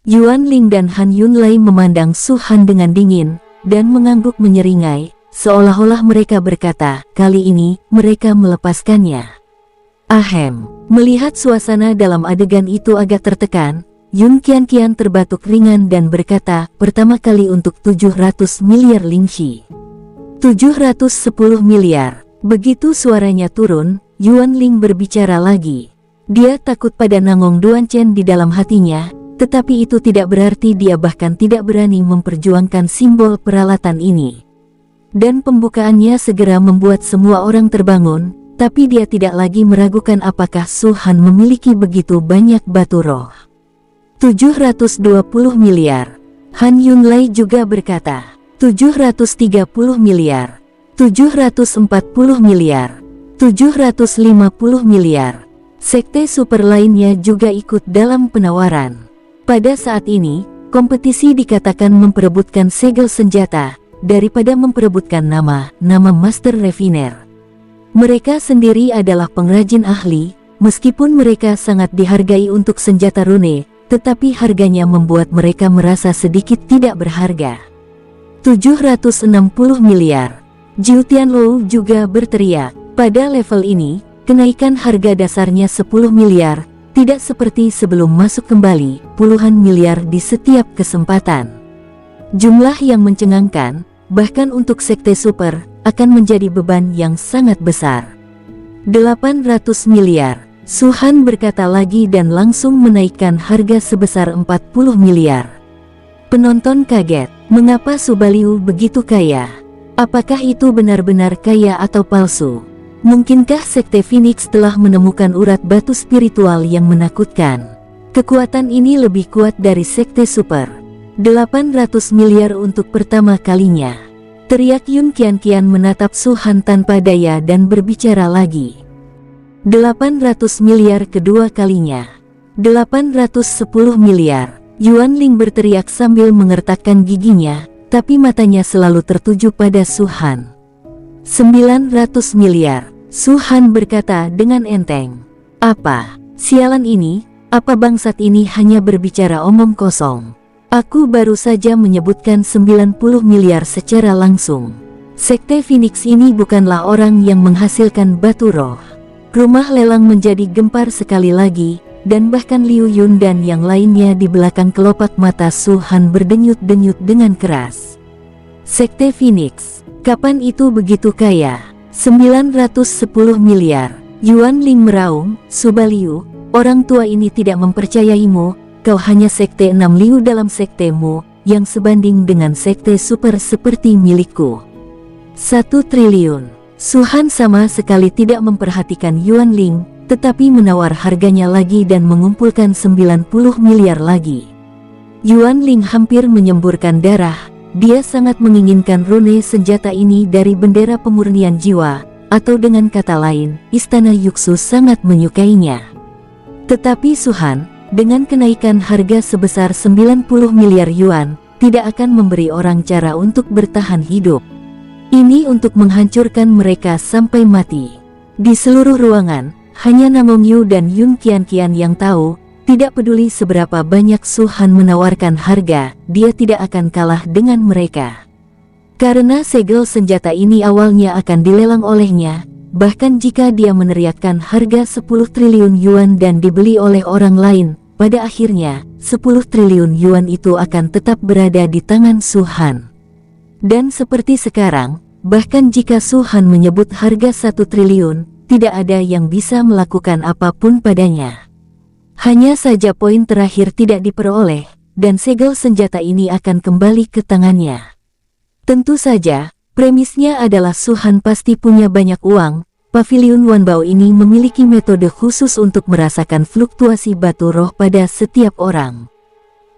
Yuanling dan Han Yunlai memandang Suhan dengan dingin, dan mengangguk menyeringai, seolah-olah mereka berkata, kali ini, mereka melepaskannya. Ahem, melihat suasana dalam adegan itu agak tertekan, Yun Qianqian terbatuk ringan dan berkata, pertama kali untuk 700 miliar lingxi. 710 miliar. Begitu suaranya turun, Yuan Ling berbicara lagi. Dia takut pada Nangong Duanchen di dalam hatinya, tetapi itu tidak berarti dia bahkan tidak berani memperjuangkan simbol peralatan ini. Dan pembukaannya segera membuat semua orang terbangun, tapi dia tidak lagi meragukan apakah Su Han memiliki begitu banyak batu roh. 720 miliar. Han Yunlai juga berkata, 730 miliar, 740 miliar, 750 miliar. Sekte super lainnya juga ikut dalam penawaran. Pada saat ini, kompetisi dikatakan memperebutkan segel senjata, daripada memperebutkan nama Master Refiner. Mereka sendiri adalah pengrajin ahli, meskipun mereka sangat dihargai untuk senjata rune, tetapi harganya membuat mereka merasa sedikit tidak berharga. 760 miliar. Jiu Tianlou juga berteriak, pada level ini, kenaikan harga dasarnya 10 miliar, tidak seperti sebelum masuk kembali, puluhan miliar di setiap kesempatan. Jumlah yang mencengangkan, bahkan untuk sekte super, akan menjadi beban yang sangat besar. 800 miliar. Su Han berkata lagi dan langsung menaikkan harga sebesar 40 miliar. Penonton kaget, mengapa Su Baliu begitu kaya? Apakah itu benar-benar kaya atau palsu? Mungkinkah Sekte Phoenix telah menemukan urat batu spiritual yang menakutkan? Kekuatan ini lebih kuat dari Sekte Super. 800 miliar untuk pertama kalinya. Teriak Yun Qianqian menatap Su Han tanpa daya dan berbicara lagi. 800 miliar kedua kalinya. 810 miliar. Yuan Ling berteriak sambil mengertakkan giginya, tapi matanya selalu tertuju pada Su Han. 900 miliar. Su Han berkata dengan enteng. Apa? Sialan ini? Apa bangsat ini hanya berbicara omong kosong? Aku baru saja menyebutkan 90 miliar secara langsung. Sekte Phoenix ini bukanlah orang yang menghasilkan batu roh. Rumah lelang menjadi gempar sekali lagi, dan bahkan Liu Yun dan yang lainnya di belakang kelopak mata Su Han berdenyut-denyut dengan keras. Sekte Phoenix, kapan itu begitu kaya? 910 miliar. Yuan Ling meraung, Su Baliu, orang tua ini tidak mempercayaimu, kau hanya sekte 6 Liu dalam sektemu, yang sebanding dengan sekte super seperti milikku. 1 triliun. Su Han sama sekali tidak memperhatikan Yuan Ling, tetapi menawar harganya lagi dan mengumpulkan 90 miliar lagi. Yuan Ling hampir menyemburkan darah, dia sangat menginginkan rune senjata ini dari bendera pemurnian jiwa, atau dengan kata lain, Istana Yuxu sangat menyukainya. Tetapi Su Han, dengan kenaikan harga sebesar 90 miliar yuan, tidak akan memberi orang cara untuk bertahan hidup. Ini untuk menghancurkan mereka sampai mati. Di seluruh ruangan, hanya Namong Yu dan Yun Qianqian yang tahu, tidak peduli seberapa banyak Su Han menawarkan harga, dia tidak akan kalah dengan mereka. Karena segel senjata ini awalnya akan dilelang olehnya, bahkan jika dia meneriakkan harga 10 triliun yuan dan dibeli oleh orang lain, pada akhirnya, 10 triliun yuan itu akan tetap berada di tangan Su Han. Dan seperti sekarang, bahkan jika Su Han menyebut harga 1 triliun, tidak ada yang bisa melakukan apapun padanya. Hanya saja poin terakhir tidak diperoleh, dan segel senjata ini akan kembali ke tangannya. Tentu saja, premisnya adalah Su Han pasti punya banyak uang. Pavilion Wanbao ini memiliki metode khusus untuk merasakan fluktuasi batu roh pada setiap orang.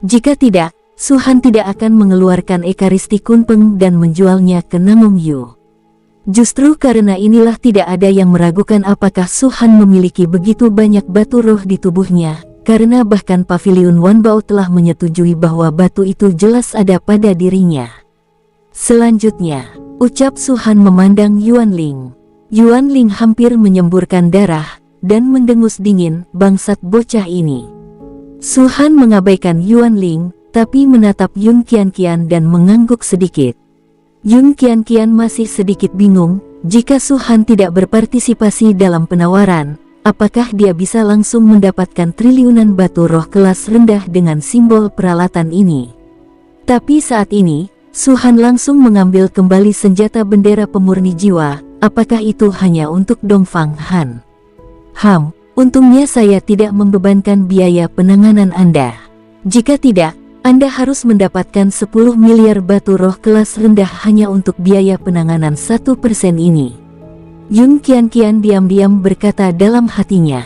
Jika tidak, Su Han tidak akan mengeluarkan Ekaristi Kunpeng dan menjualnya ke Namong Yu. Justru karena inilah tidak ada yang meragukan apakah Su Han memiliki begitu banyak batu roh di tubuhnya, karena bahkan Pavilion Wanbao telah menyetujui bahwa batu itu jelas ada pada dirinya. Selanjutnya, ucap Su Han memandang Yuan Ling. Yuan Ling hampir menyemburkan darah, dan mendengus dingin, bangsat bocah ini. Su Han mengabaikan Yuan Ling, tapi menatap Yun Qianqian dan mengangguk sedikit. Yun Qianqian masih sedikit bingung, jika Su Han tidak berpartisipasi dalam penawaran, apakah dia bisa langsung mendapatkan triliunan batu roh kelas rendah dengan simbol peralatan ini. Tapi saat ini, Su Han langsung mengambil kembali senjata bendera pemurni jiwa. Apakah itu hanya untuk Dongfang Han? Untungnya saya tidak membebankan biaya penanganan Anda. Jika tidak, Anda harus mendapatkan 10 miliar batu roh kelas rendah hanya untuk biaya penanganan 1% ini. Yun Qianqian diam-diam berkata dalam hatinya.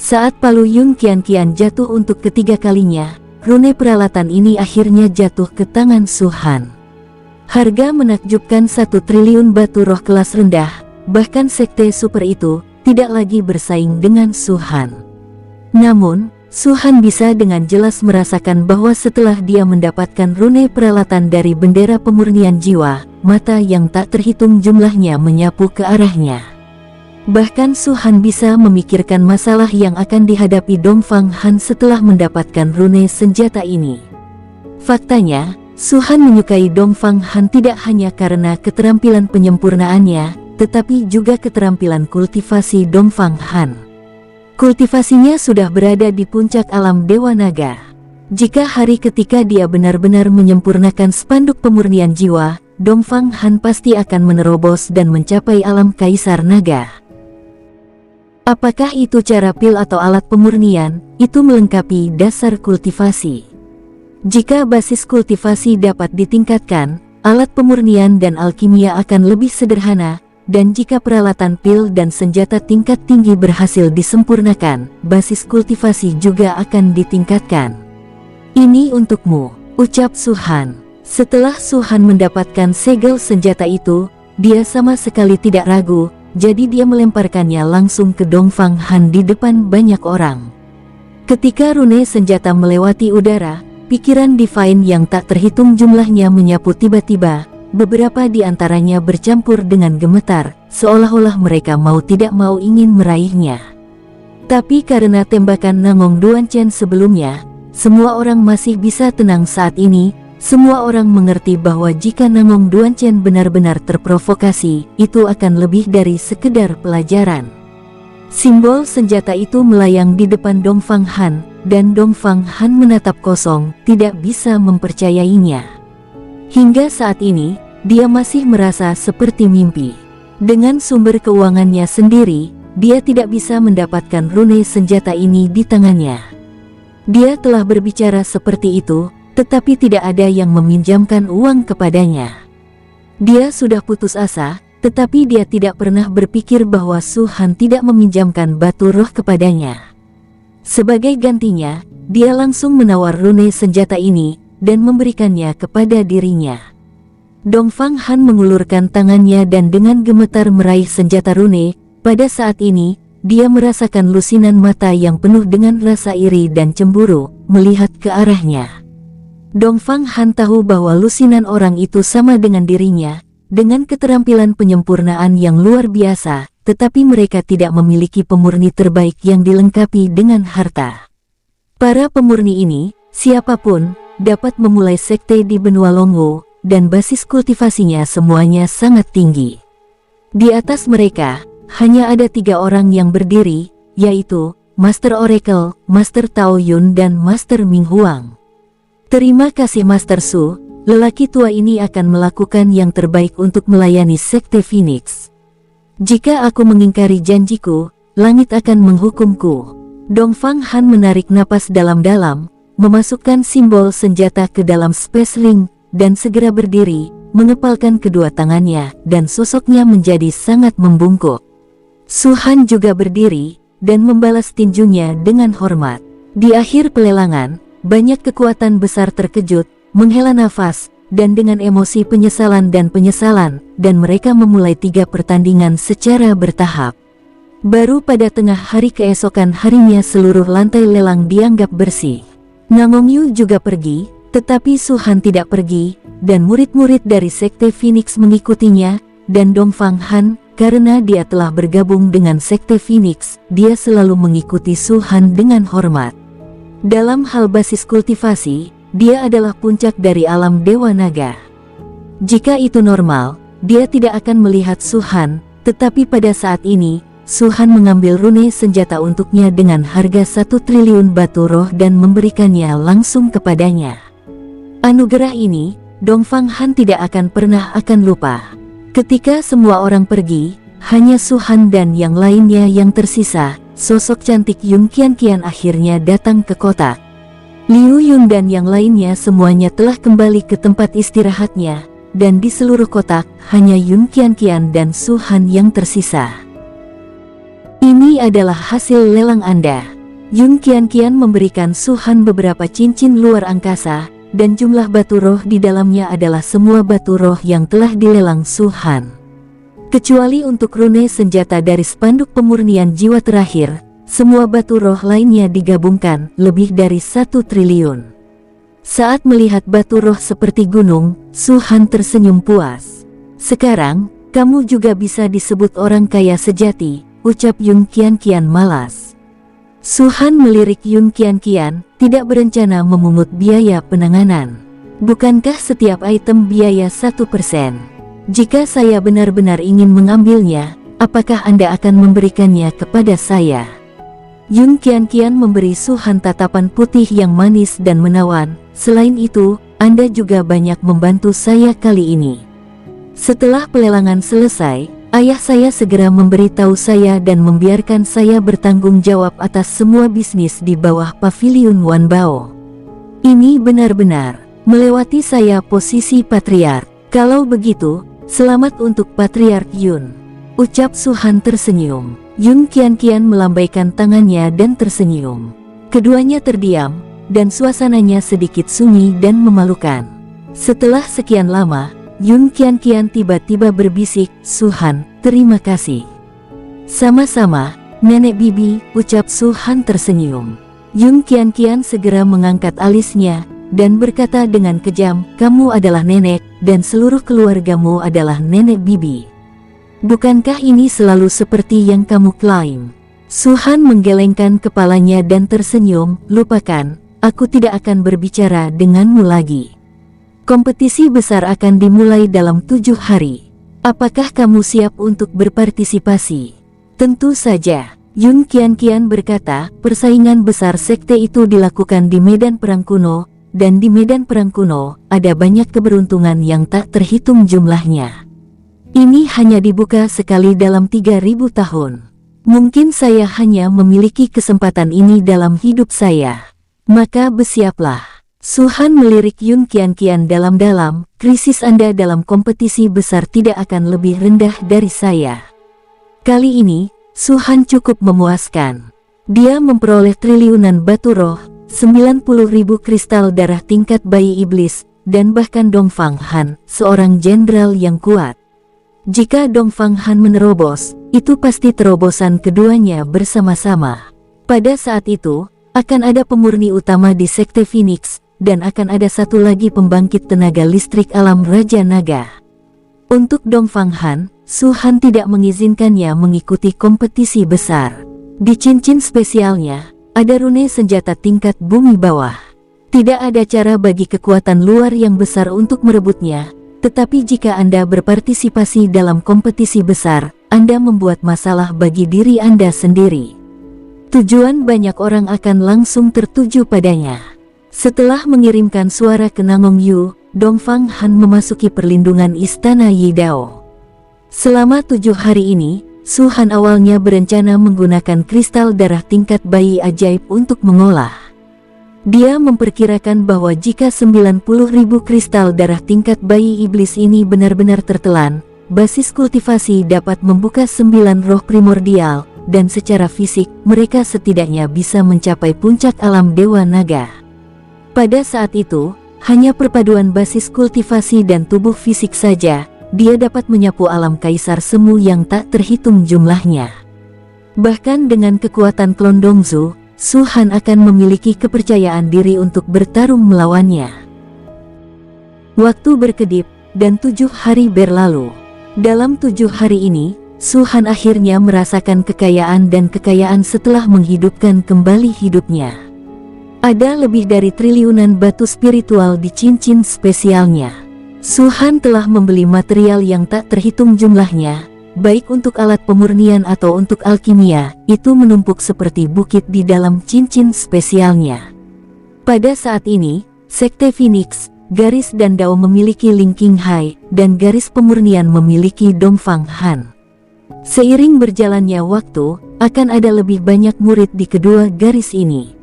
Saat palu Yun Qianqian jatuh untuk ketiga kalinya, rune peralatan ini akhirnya jatuh ke tangan Su Han. Harga menakjubkan 1 triliun batu roh kelas rendah, bahkan sekte super itu tidak lagi bersaing dengan Su Han. Namun, Su Han bisa dengan jelas merasakan bahwa setelah dia mendapatkan rune peralatan dari bendera pemurnian jiwa, mata yang tak terhitung jumlahnya menyapu ke arahnya. Bahkan Su Han bisa memikirkan masalah yang akan dihadapi Dongfang Han setelah mendapatkan rune senjata ini. Faktanya, Su Han menyukai Dongfang Han tidak hanya karena keterampilan penyempurnaannya, tetapi juga keterampilan kultivasi Dongfang Han. Kultivasinya sudah berada di puncak alam Dewa Naga. Jika hari ketika dia benar-benar menyempurnakan spanduk pemurnian jiwa, Dongfang Han pasti akan menerobos dan mencapai alam Kaisar Naga. Apakah itu cara pil atau alat pemurnian? Itu melengkapi dasar kultivasi. Jika basis kultivasi dapat ditingkatkan, alat pemurnian dan alkimia akan lebih sederhana, dan jika peralatan pil dan senjata tingkat tinggi berhasil disempurnakan, basis kultivasi juga akan ditingkatkan. Ini untukmu, ucap Su Han. Setelah Su Han mendapatkan segel senjata itu, dia sama sekali tidak ragu, jadi dia melemparkannya langsung ke Dongfang Han di depan banyak orang. Ketika rune senjata melewati udara, pikiran Divine yang tak terhitung jumlahnya menyapu tiba-tiba, beberapa di antaranya bercampur dengan gemetar, seolah-olah mereka mau tidak mau ingin meraihnya. Tapi karena tembakan Nangong Duanchen sebelumnya, semua orang masih bisa tenang saat ini. Semua orang mengerti bahwa jika Nangong Duanchen benar-benar terprovokasi, itu akan lebih dari sekedar pelajaran. Simbol senjata itu melayang di depan Dongfang Han, dan Dongfang Han menatap kosong, tidak bisa mempercayainya. Hingga saat ini, dia masih merasa seperti mimpi. Dengan sumber keuangannya sendiri, dia tidak bisa mendapatkan rune senjata ini di tangannya. Dia telah berbicara seperti itu, tetapi tidak ada yang meminjamkan uang kepadanya. Dia sudah putus asa, tetapi dia tidak pernah berpikir bahwa Su Han tidak meminjamkan batu roh kepadanya. Sebagai gantinya, dia langsung menawar rune senjata ini, dan memberikannya kepada dirinya. Dongfang Han mengulurkan tangannya dan dengan gemetar meraih senjata rune. Pada saat ini, dia merasakan lusinan mata yang penuh dengan rasa iri dan cemburu, melihat ke arahnya. Dongfang Han tahu bahwa lusinan orang itu sama dengan dirinya, dengan keterampilan penyempurnaan yang luar biasa, tetapi mereka tidak memiliki pemurni terbaik yang dilengkapi dengan harta. Para pemurni ini, siapapun, dapat memulai sekte di benua Longwu, dan basis kultivasinya semuanya sangat tinggi. Di atas mereka, hanya ada 3 orang yang berdiri, yaitu Master Oracle, Master Tao Yun dan Master Ming Huang. Terima kasih Master Su, lelaki tua ini akan melakukan yang terbaik untuk melayani Sekte Phoenix. Jika aku mengingkari janjiku, langit akan menghukumku. Dongfang Han menarik napas dalam-dalam, memasukkan simbol senjata ke dalam Space Ring, dan segera berdiri, mengepalkan kedua tangannya, dan sosoknya menjadi sangat membungkuk. Su Han juga berdiri, dan membalas tinjunya dengan hormat. Di akhir pelelangan, banyak kekuatan besar terkejut, menghela nafas, dan dengan emosi penyesalan, dan mereka memulai 3 pertandingan secara bertahap. Baru pada tengah hari keesokan harinya seluruh lantai lelang dianggap bersih. Nangong Yu juga pergi, tetapi Su Han tidak pergi, dan murid-murid dari Sekte Phoenix mengikutinya, dan Dongfang Han, karena dia telah bergabung dengan Sekte Phoenix, dia selalu mengikuti Su Han dengan hormat. Dalam hal basis kultivasi, dia adalah puncak dari alam Dewa Naga. Jika itu normal, dia tidak akan melihat Su Han, tetapi pada saat ini, Su-Han mengambil rune senjata untuknya dengan harga 1 triliun batu roh dan memberikannya langsung kepadanya. Anugerah ini, Dongfang Han tidak akan pernah lupa. Ketika semua orang pergi, hanya Su-Han dan yang lainnya yang tersisa. Sosok cantik Yun Qianqian akhirnya datang ke kotak. Liu Yun dan yang lainnya semuanya telah kembali ke tempat istirahatnya, dan di seluruh kotak hanya Yun Qianqian dan Su-Han yang tersisa. Ini adalah hasil lelang Anda. Yun Qianqian memberikan Su-Han beberapa cincin luar angkasa, dan jumlah batu roh di dalamnya adalah semua batu roh yang telah dilelang Su-Han. Kecuali untuk rune senjata dari spanduk pemurnian jiwa terakhir, semua batu roh lainnya digabungkan lebih dari 1 triliun. Saat melihat batu roh seperti gunung, Su-Han tersenyum puas. Sekarang, kamu juga bisa disebut orang kaya sejati, ucap Yun Qianqian malas. Su-Han melirik Yun Qianqian, tidak berencana memungut biaya penanganan. Bukankah setiap item biaya 1%? Jika saya benar-benar ingin mengambilnya, apakah Anda akan memberikannya kepada saya? Yun Qianqian memberi Su-Han tatapan putih yang manis dan menawan. Selain itu, Anda juga banyak membantu saya kali ini. Setelah pelelangan selesai, ayah saya segera memberitahu saya dan membiarkan saya bertanggung jawab atas semua bisnis di bawah Paviliun Wanbao. Ini benar-benar melewati saya posisi patriark. Kalau begitu, selamat untuk Patriark Yun, ucap Su-Han tersenyum. Yun Qianqian melambaikan tangannya dan tersenyum. Keduanya terdiam, dan suasananya sedikit sunyi dan memalukan. Setelah sekian lama, Yun Qianqian tiba-tiba berbisik, Su-Han, terima kasih. Sama-sama, Nenek Bibi, ucap Su-Han tersenyum. Yun Qianqian segera mengangkat alisnya, dan berkata dengan kejam, kamu adalah nenek, dan seluruh keluargamu adalah nenek bibi. Bukankah ini selalu seperti yang kamu klaim? Su-Han menggelengkan kepalanya dan tersenyum, lupakan, aku tidak akan berbicara denganmu lagi. Kompetisi besar akan dimulai dalam 7 hari. Apakah kamu siap untuk berpartisipasi? Tentu saja, Yun Qianqian berkata, persaingan besar sekte itu dilakukan di medan perang kuno, dan di medan perang kuno, ada banyak keberuntungan yang tak terhitung jumlahnya. Ini hanya dibuka sekali dalam 3000 tahun. Mungkin saya hanya memiliki kesempatan ini dalam hidup saya. Maka bersiaplah. Su-Han melirik Yun Qianqian dalam-dalam, krisis Anda dalam kompetisi besar tidak akan lebih rendah dari saya. Kali ini, Su-Han cukup memuaskan. Dia memperoleh triliunan batu roh, 90.000 kristal darah tingkat bayi iblis, dan bahkan Dongfang Han, seorang jenderal yang kuat. Jika Dongfang Han menerobos, itu pasti terobosan keduanya bersama-sama. Pada saat itu, akan ada pemurni utama di Sekte Phoenix, dan akan ada satu lagi pembangkit tenaga listrik alam Raja Naga. Untuk Dongfang Han, Su-Han tidak mengizinkannya mengikuti kompetisi besar. Di cincin spesialnya, ada rune senjata tingkat bumi bawah. Tidak ada cara bagi kekuatan luar yang besar untuk merebutnya, tetapi jika Anda berpartisipasi dalam kompetisi besar, Anda membuat masalah bagi diri Anda sendiri. Tujuan banyak orang akan langsung tertuju padanya. Setelah mengirimkan suara ke Nangong Yu, Dongfang Han memasuki perlindungan Istana Yidao. Selama 7 hari ini, Su-Han awalnya berencana menggunakan kristal darah tingkat bayi ajaib untuk mengolah. Dia memperkirakan bahwa jika 90.000 kristal darah tingkat bayi iblis ini benar-benar tertelan, basis kultivasi dapat membuka 9 roh primordial, dan secara fisik, mereka setidaknya bisa mencapai puncak alam Dewa Naga. Pada saat itu, hanya perpaduan basis kultivasi dan tubuh fisik saja, dia dapat menyapu alam kaisar semu yang tak terhitung jumlahnya. Bahkan dengan kekuatan Klon Dongzu, Su-Han akan memiliki kepercayaan diri untuk bertarung melawannya. Waktu berkedip, dan 7 hari berlalu. Dalam 7 hari ini, Su-Han akhirnya merasakan kekayaan dan kekayaan setelah menghidupkan kembali hidupnya. Ada lebih dari triliunan batu spiritual di cincin spesialnya. Su-Han telah membeli material yang tak terhitung jumlahnya, baik untuk alat pemurnian atau untuk alkimia, itu menumpuk seperti bukit di dalam cincin spesialnya. Pada saat ini, Sekte Phoenix, garis dan Dao memiliki Ling Qinghai, dan garis pemurnian memiliki Dongfang Han. Seiring berjalannya waktu, akan ada lebih banyak murid di kedua garis ini.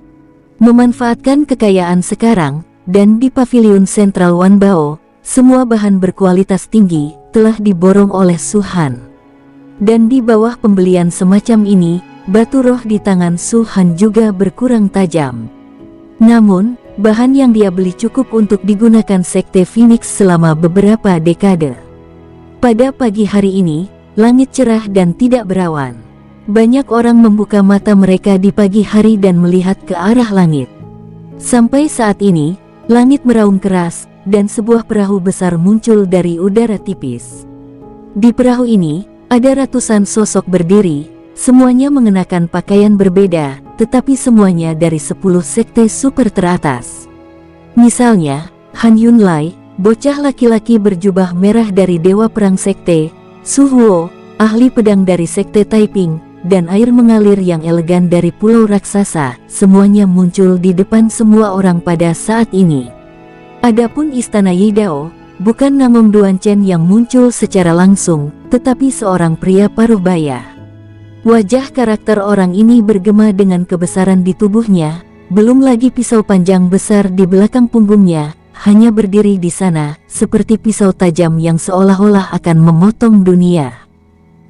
Memanfaatkan kekayaan sekarang, dan di Pavilion Sentral Wanbao, semua bahan berkualitas tinggi telah diborong oleh Su Han. Dan di bawah pembelian semacam ini, batu roh di tangan Su Han juga berkurang tajam. Namun, bahan yang dia beli cukup untuk digunakan Sekte Phoenix selama beberapa dekade. Pada pagi hari ini, langit cerah dan tidak berawan. Banyak orang membuka mata mereka di pagi hari dan melihat ke arah langit. Sampai saat ini, langit meraung keras, dan sebuah perahu besar muncul dari udara tipis. Di perahu ini, ada ratusan sosok berdiri, semuanya mengenakan pakaian berbeda, tetapi semuanya dari 10 sekte super teratas. Misalnya, Han Yunlai, bocah laki-laki berjubah merah dari Dewa Perang Sekte, Su Huo, ahli pedang dari Sekte Taiping, dan air mengalir yang elegan dari Pulau Raksasa, semuanya muncul di depan semua orang pada saat ini. Adapun Istana Yidao, bukan Nangong Duanchen yang muncul secara langsung, tetapi seorang pria paruh baya. Wajah karakter orang ini bergema dengan kebesaran di tubuhnya, belum lagi pisau panjang besar di belakang punggungnya, hanya berdiri di sana, seperti pisau tajam yang seolah-olah akan memotong dunia.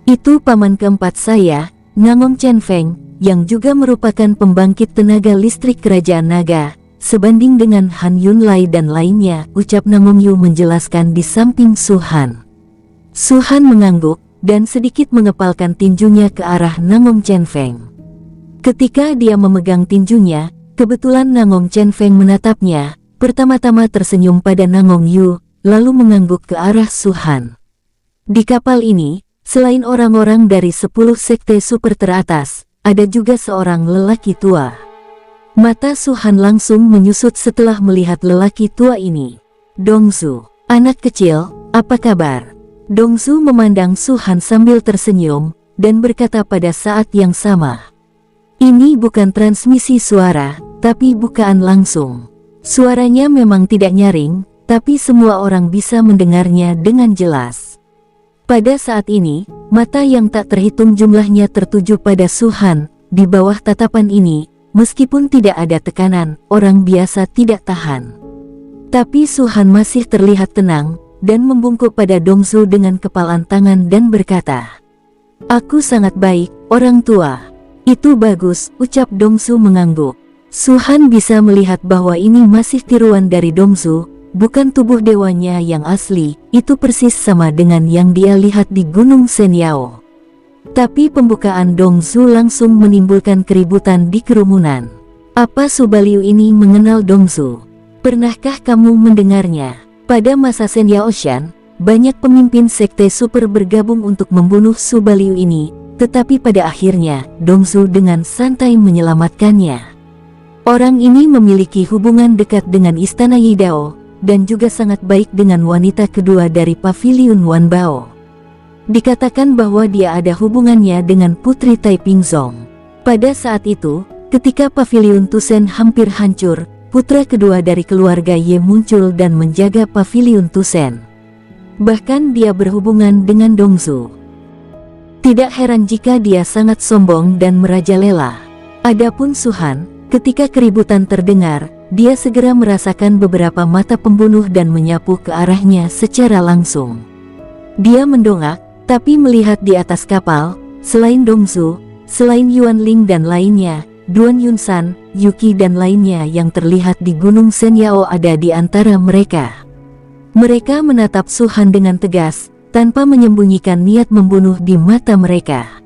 Itu paman keempat saya, Nangong Chen Feng, yang juga merupakan pembangkit tenaga listrik kerajaan naga, sebanding dengan Han Yunlai dan lainnya, ucap Nangong Yu menjelaskan di samping Su Han. Su Han mengangguk, dan sedikit mengepalkan tinjunya ke arah Nangong Chen Feng. Ketika dia memegang tinjunya, kebetulan Nangong Chen Feng menatapnya, pertama-tama tersenyum pada Nangong Yu, lalu mengangguk ke arah Su Han. Di kapal ini, selain orang-orang dari 10 sekte super teratas, ada juga seorang lelaki tua. Mata Su Han langsung menyusut setelah melihat lelaki tua ini. Dongsu, anak kecil, apa kabar? Dongsu memandang Su Han sambil tersenyum, dan berkata pada saat yang sama. Ini bukan transmisi suara, tapi bukaan langsung. Suaranya memang tidak nyaring, tapi semua orang bisa mendengarnya dengan jelas. Pada saat ini, mata yang tak terhitung jumlahnya tertuju pada Su Han. Di bawah tatapan ini, meskipun tidak ada tekanan, orang biasa tidak tahan. Tapi Su Han masih terlihat tenang, dan membungkuk pada Dongsu dengan kepalan tangan dan berkata, "Aku sangat baik, orang tua." "Itu bagus," ucap Dongsu mengangguk. Su Han bisa melihat bahwa ini masih tiruan dari Dongsu, bukan tubuh dewanya yang asli, itu persis sama dengan yang dia lihat di Gunung Senyao. Tapi pembukaan Dongsu langsung menimbulkan keributan di kerumunan. "Apa Subaliu ini mengenal Dongsu? Pernahkah kamu mendengarnya?" Pada masa Senyaoshan, banyak pemimpin sekte super bergabung untuk membunuh Subaliu ini, tetapi pada akhirnya, Dongsu dengan santai menyelamatkannya. Orang ini memiliki hubungan dekat dengan Istana Yidao, dan juga sangat baik dengan wanita kedua dari Pavilion Wanbao. Dikatakan bahwa dia ada hubungannya dengan Putri Taiping Zong. Pada saat itu, ketika Pavilion Tusen hampir hancur, putra kedua dari keluarga Ye muncul dan menjaga Pavilion Tusen. Bahkan dia berhubungan dengan Dongsu. Tidak heran jika dia sangat sombong dan merajalela. Adapun Su Han, ketika keributan terdengar, dia segera merasakan beberapa mata pembunuh dan menyapu ke arahnya secara langsung. Dia mendongak, tapi melihat di atas kapal, selain Dongsu, selain Yuan Ling dan lainnya, Duan Yunsan, Yuki dan lainnya yang terlihat di Gunung Senyao ada di antara mereka. Mereka menatap Su Han dengan tegas, tanpa menyembunyikan niat membunuh di mata mereka.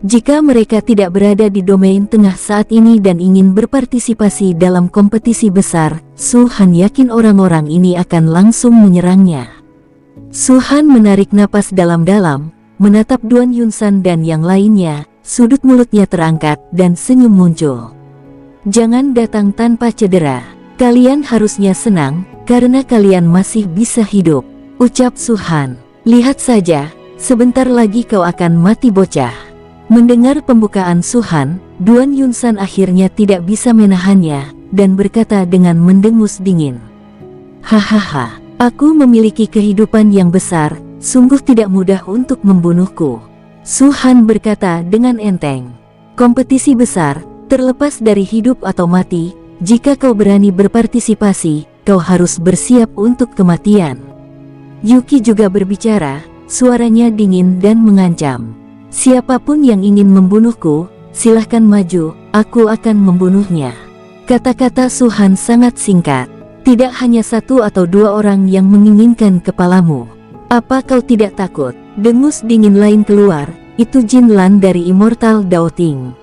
Jika mereka tidak berada di domain tengah saat ini dan ingin berpartisipasi dalam kompetisi besar, Su Han yakin orang-orang ini akan langsung menyerangnya. Su Han menarik napas dalam-dalam, menatap Duan Yunsan dan yang lainnya. Sudut mulutnya terangkat dan senyum muncul. "Jangan datang tanpa cedera. Kalian harusnya senang, karena kalian masih bisa hidup," ucap Su Han. "Lihat saja, Sebentar lagi kau akan mati bocah. Mendengar pembukaan Su Han, Duan Yunsan akhirnya tidak bisa menahannya, dan berkata dengan mendengus dingin. Hahaha, aku memiliki kehidupan yang besar, sungguh tidak mudah untuk membunuhku. Su Han berkata dengan enteng. Kompetisi besar, terlepas dari hidup atau mati, jika kau berani berpartisipasi, kau harus bersiap untuk kematian. Yuki juga berbicara, suaranya dingin dan mengancam. Siapapun yang ingin membunuhku, silahkan maju, aku akan membunuhnya. Kata-kata Su Han sangat singkat. Tidak hanya satu atau dua orang yang menginginkan kepalamu. Apa kau tidak takut? Dengus dingin lain keluar, itu Jin Lan dari Immortal Daoting.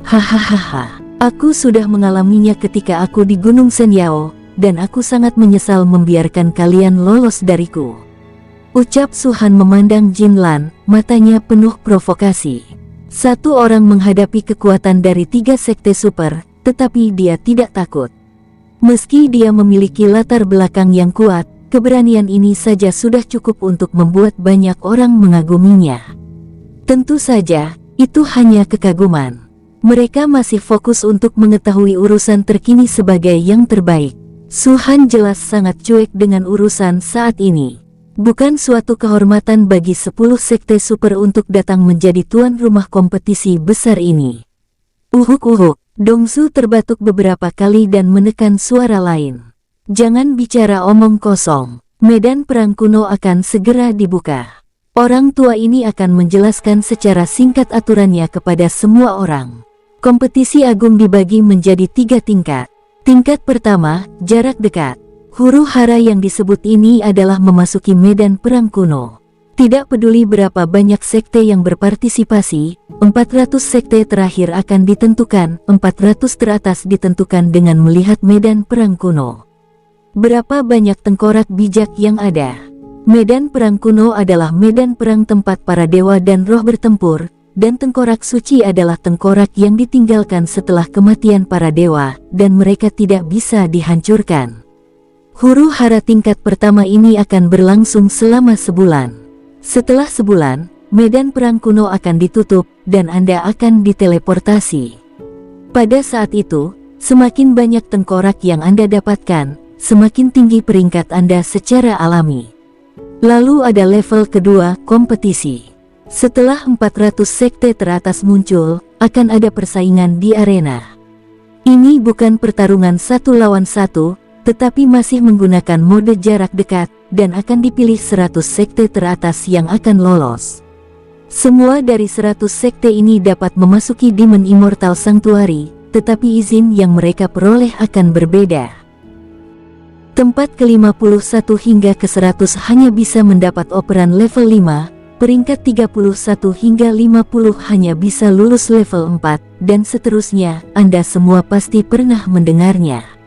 Hahaha, aku sudah mengalaminya ketika aku di Gunung Senyao, dan aku sangat menyesal membiarkan kalian lolos dariku. Ucap Su Han memandang Jin Lan, matanya penuh provokasi. Satu orang menghadapi kekuatan dari 3 sekte super, tetapi dia tidak takut. Meski dia memiliki latar belakang yang kuat, keberanian ini saja sudah cukup untuk membuat banyak orang mengaguminya. Tentu saja, itu hanya kekaguman. Mereka masih fokus untuk mengetahui urusan terkini sebagai yang terbaik. Su Han jelas sangat cuek dengan urusan saat ini. Bukan suatu kehormatan bagi 10 sekte super untuk datang menjadi tuan rumah kompetisi besar ini. Uhuk-uhuk, Dongsu terbatuk beberapa kali dan menekan suara lain. Jangan bicara omong kosong, medan perang kuno akan segera dibuka. Orang tua ini akan menjelaskan secara singkat aturannya kepada semua orang. Kompetisi agung dibagi menjadi 3 tingkat. Tingkat pertama, jarak dekat. Huru hara yang disebut ini adalah memasuki medan perang kuno. Tidak peduli berapa banyak sekte yang berpartisipasi, 400 sekte terakhir akan ditentukan, 400 teratas ditentukan dengan melihat medan perang kuno. Berapa banyak tengkorak bijak yang ada? Medan perang kuno adalah medan perang tempat para dewa dan roh bertempur, dan tengkorak suci adalah tengkorak yang ditinggalkan setelah kematian para dewa, dan mereka tidak bisa dihancurkan. Huru hara tingkat pertama ini akan berlangsung selama sebulan. Setelah sebulan, medan perang kuno akan ditutup, dan Anda akan diteleportasi. Pada saat itu, semakin banyak tengkorak yang Anda dapatkan, semakin tinggi peringkat Anda secara alami. Lalu ada level kedua, kompetisi. Setelah 400 sekte teratas muncul, akan ada persaingan di arena. Ini bukan pertarungan 1 lawan 1, tetapi masih menggunakan mode jarak dekat, dan akan dipilih 100 sekte teratas yang akan lolos. Semua dari 100 sekte ini dapat memasuki Demon Immortal Sanctuary, tetapi izin yang mereka peroleh akan berbeda. Tempat ke-51 hingga ke-100 hanya bisa mendapat operan level 5, peringkat 31 hingga 50 hanya bisa lulus level 4, dan seterusnya. Anda semua pasti pernah mendengarnya.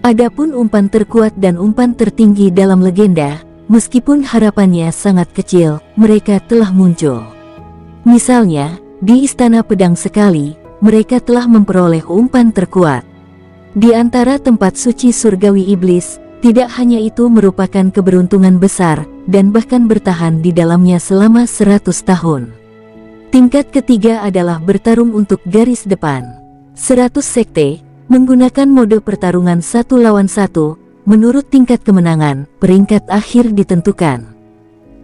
Adapun umpan terkuat dan umpan tertinggi dalam legenda, meskipun harapannya sangat kecil, mereka telah muncul. Misalnya, di Istana Pedang Sekali, mereka telah memperoleh umpan terkuat. Di antara tempat suci surgawi iblis, tidak hanya itu merupakan keberuntungan besar, dan bahkan bertahan di dalamnya selama 100 tahun. Tingkat ketiga adalah bertarung untuk garis depan. 100 sekte, menggunakan mode pertarungan 1 lawan 1, menurut tingkat kemenangan, peringkat akhir ditentukan.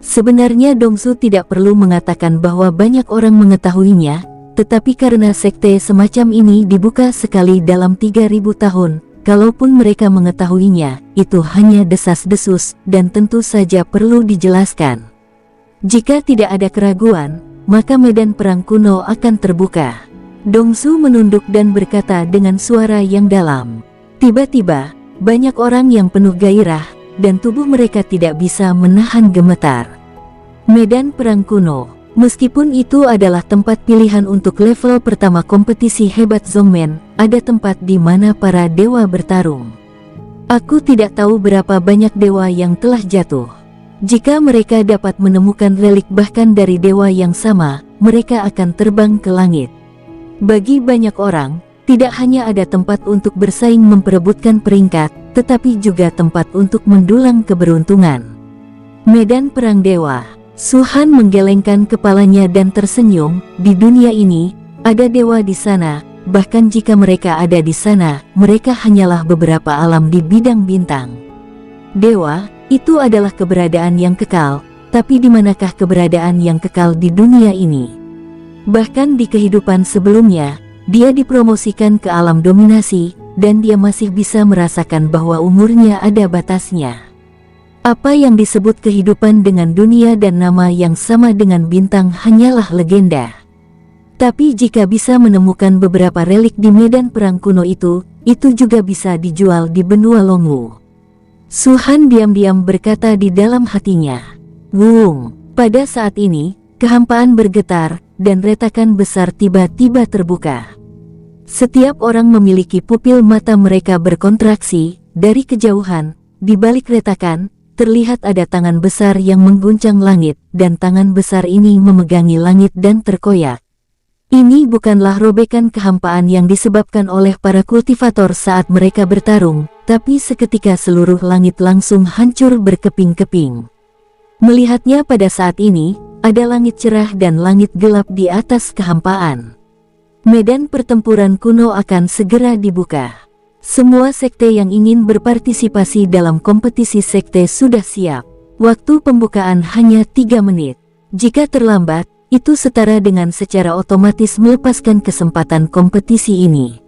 Sebenarnya Dongsu tidak perlu mengatakan bahwa banyak orang mengetahuinya, tetapi karena sekte semacam ini dibuka sekali dalam 3000 tahun, kalaupun mereka mengetahuinya, itu hanya desas-desus, dan tentu saja perlu dijelaskan. Jika tidak ada keraguan, maka medan perang kuno akan terbuka. Dongsu menunduk dan berkata dengan suara yang dalam. Tiba-tiba, banyak orang yang penuh gairah, dan tubuh mereka tidak bisa menahan gemetar. Medan perang kuno, meskipun itu adalah tempat pilihan untuk level pertama kompetisi hebat Zongmen, ada tempat di mana para dewa bertarung. Aku tidak tahu berapa banyak dewa yang telah jatuh. Jika mereka dapat menemukan relik bahkan dari dewa yang sama, mereka akan terbang ke langit. Bagi banyak orang, tidak hanya ada tempat untuk bersaing memperebutkan peringkat, tetapi juga tempat untuk mendulang keberuntungan. Medan perang dewa. Su-han menggelengkan kepalanya dan tersenyum. Di dunia ini, ada dewa di sana. Bahkan jika mereka ada di sana, mereka hanyalah beberapa alam di bidang bintang. Dewa, itu adalah keberadaan yang kekal. Tapi di manakah keberadaan yang kekal di dunia ini? Bahkan di kehidupan sebelumnya, dia dipromosikan ke alam dominasi, dan dia masih bisa merasakan bahwa umurnya ada batasnya. Apa yang disebut kehidupan dengan dunia dan nama yang sama dengan bintang hanyalah legenda. Tapi jika bisa menemukan beberapa relik di medan perang kuno itu juga bisa dijual di benua Longwu. Su-han diam-diam berkata di dalam hatinya. Wung, pada saat ini, kehampaan bergetar, dan retakan besar tiba-tiba terbuka. Setiap orang memiliki pupil mata mereka berkontraksi. Dari kejauhan, di balik retakan, terlihat ada tangan besar yang mengguncang langit, dan tangan besar ini memegangi langit dan terkoyak. Ini bukanlah robekan kehampaan yang disebabkan oleh para kultivator saat mereka bertarung, tapi seketika seluruh langit langsung hancur berkeping-keping. Melihatnya pada saat ini, ada langit cerah dan langit gelap di atas kehampaan. Medan pertempuran kuno akan segera dibuka. Semua sekte yang ingin berpartisipasi dalam kompetisi sekte sudah siap. Waktu pembukaan hanya 3 menit. Jika terlambat, itu setara dengan secara otomatis melepaskan kesempatan kompetisi ini.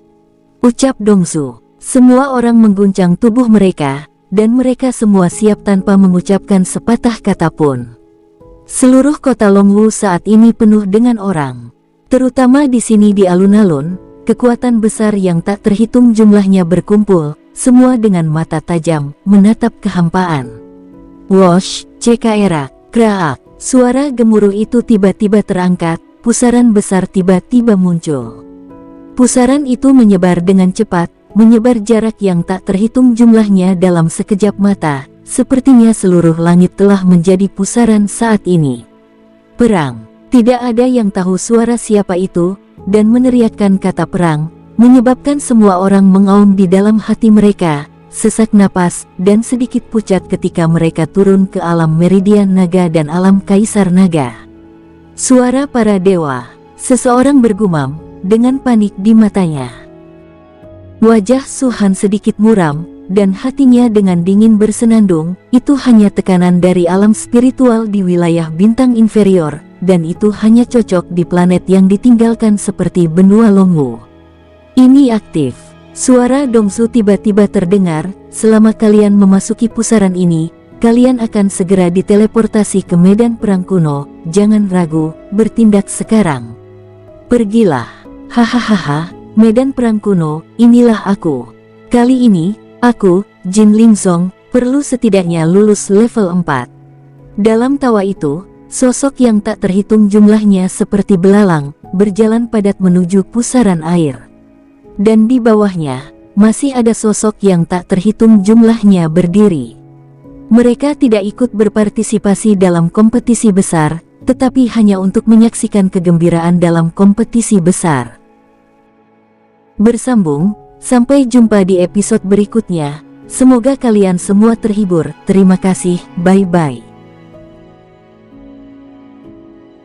Ucap Dongsu. Semua orang mengguncang tubuh mereka, dan mereka semua siap tanpa mengucapkan sepatah kata pun. Seluruh kota Longwu saat ini penuh dengan orang. Terutama di sini di alun-alun, kekuatan besar yang tak terhitung jumlahnya berkumpul, semua dengan mata tajam, menatap kehampaan. Wosh, cekera, kraak, suara gemuruh itu tiba-tiba terangkat, pusaran besar tiba-tiba muncul. Pusaran itu menyebar dengan cepat, menyebar jarak yang tak terhitung jumlahnya dalam sekejap mata, sepertinya seluruh langit telah menjadi pusaran saat ini. Perang. Tidak ada yang tahu suara siapa itu, dan meneriakkan kata perang, menyebabkan semua orang mengaum di dalam hati mereka, sesak napas, dan sedikit pucat ketika mereka turun ke alam meridian naga dan alam kaisar naga. Suara para dewa, seseorang bergumam, dengan panik di matanya. Wajah Su-han sedikit muram, dan hatinya dengan dingin bersenandung, itu hanya tekanan dari alam spiritual di wilayah bintang inferior, dan itu hanya cocok di planet yang ditinggalkan seperti benua Longwu. Ini aktif. Suara Dongsu tiba-tiba terdengar, selama kalian memasuki pusaran ini, kalian akan segera diteleportasi ke medan perang kuno, jangan ragu, bertindak sekarang. Pergilah. Hahaha, medan perang kuno, inilah aku. Kali ini, aku, Jin Lingzong, perlu setidaknya lulus level 4. Dalam tawa itu, sosok yang tak terhitung jumlahnya seperti belalang, berjalan padat menuju pusaran air. Dan di bawahnya, masih ada sosok yang tak terhitung jumlahnya berdiri. Mereka tidak ikut berpartisipasi dalam kompetisi besar, tetapi hanya untuk menyaksikan kegembiraan dalam kompetisi besar. Bersambung, sampai jumpa di episode berikutnya. Semoga kalian semua terhibur. Terima kasih, bye-bye.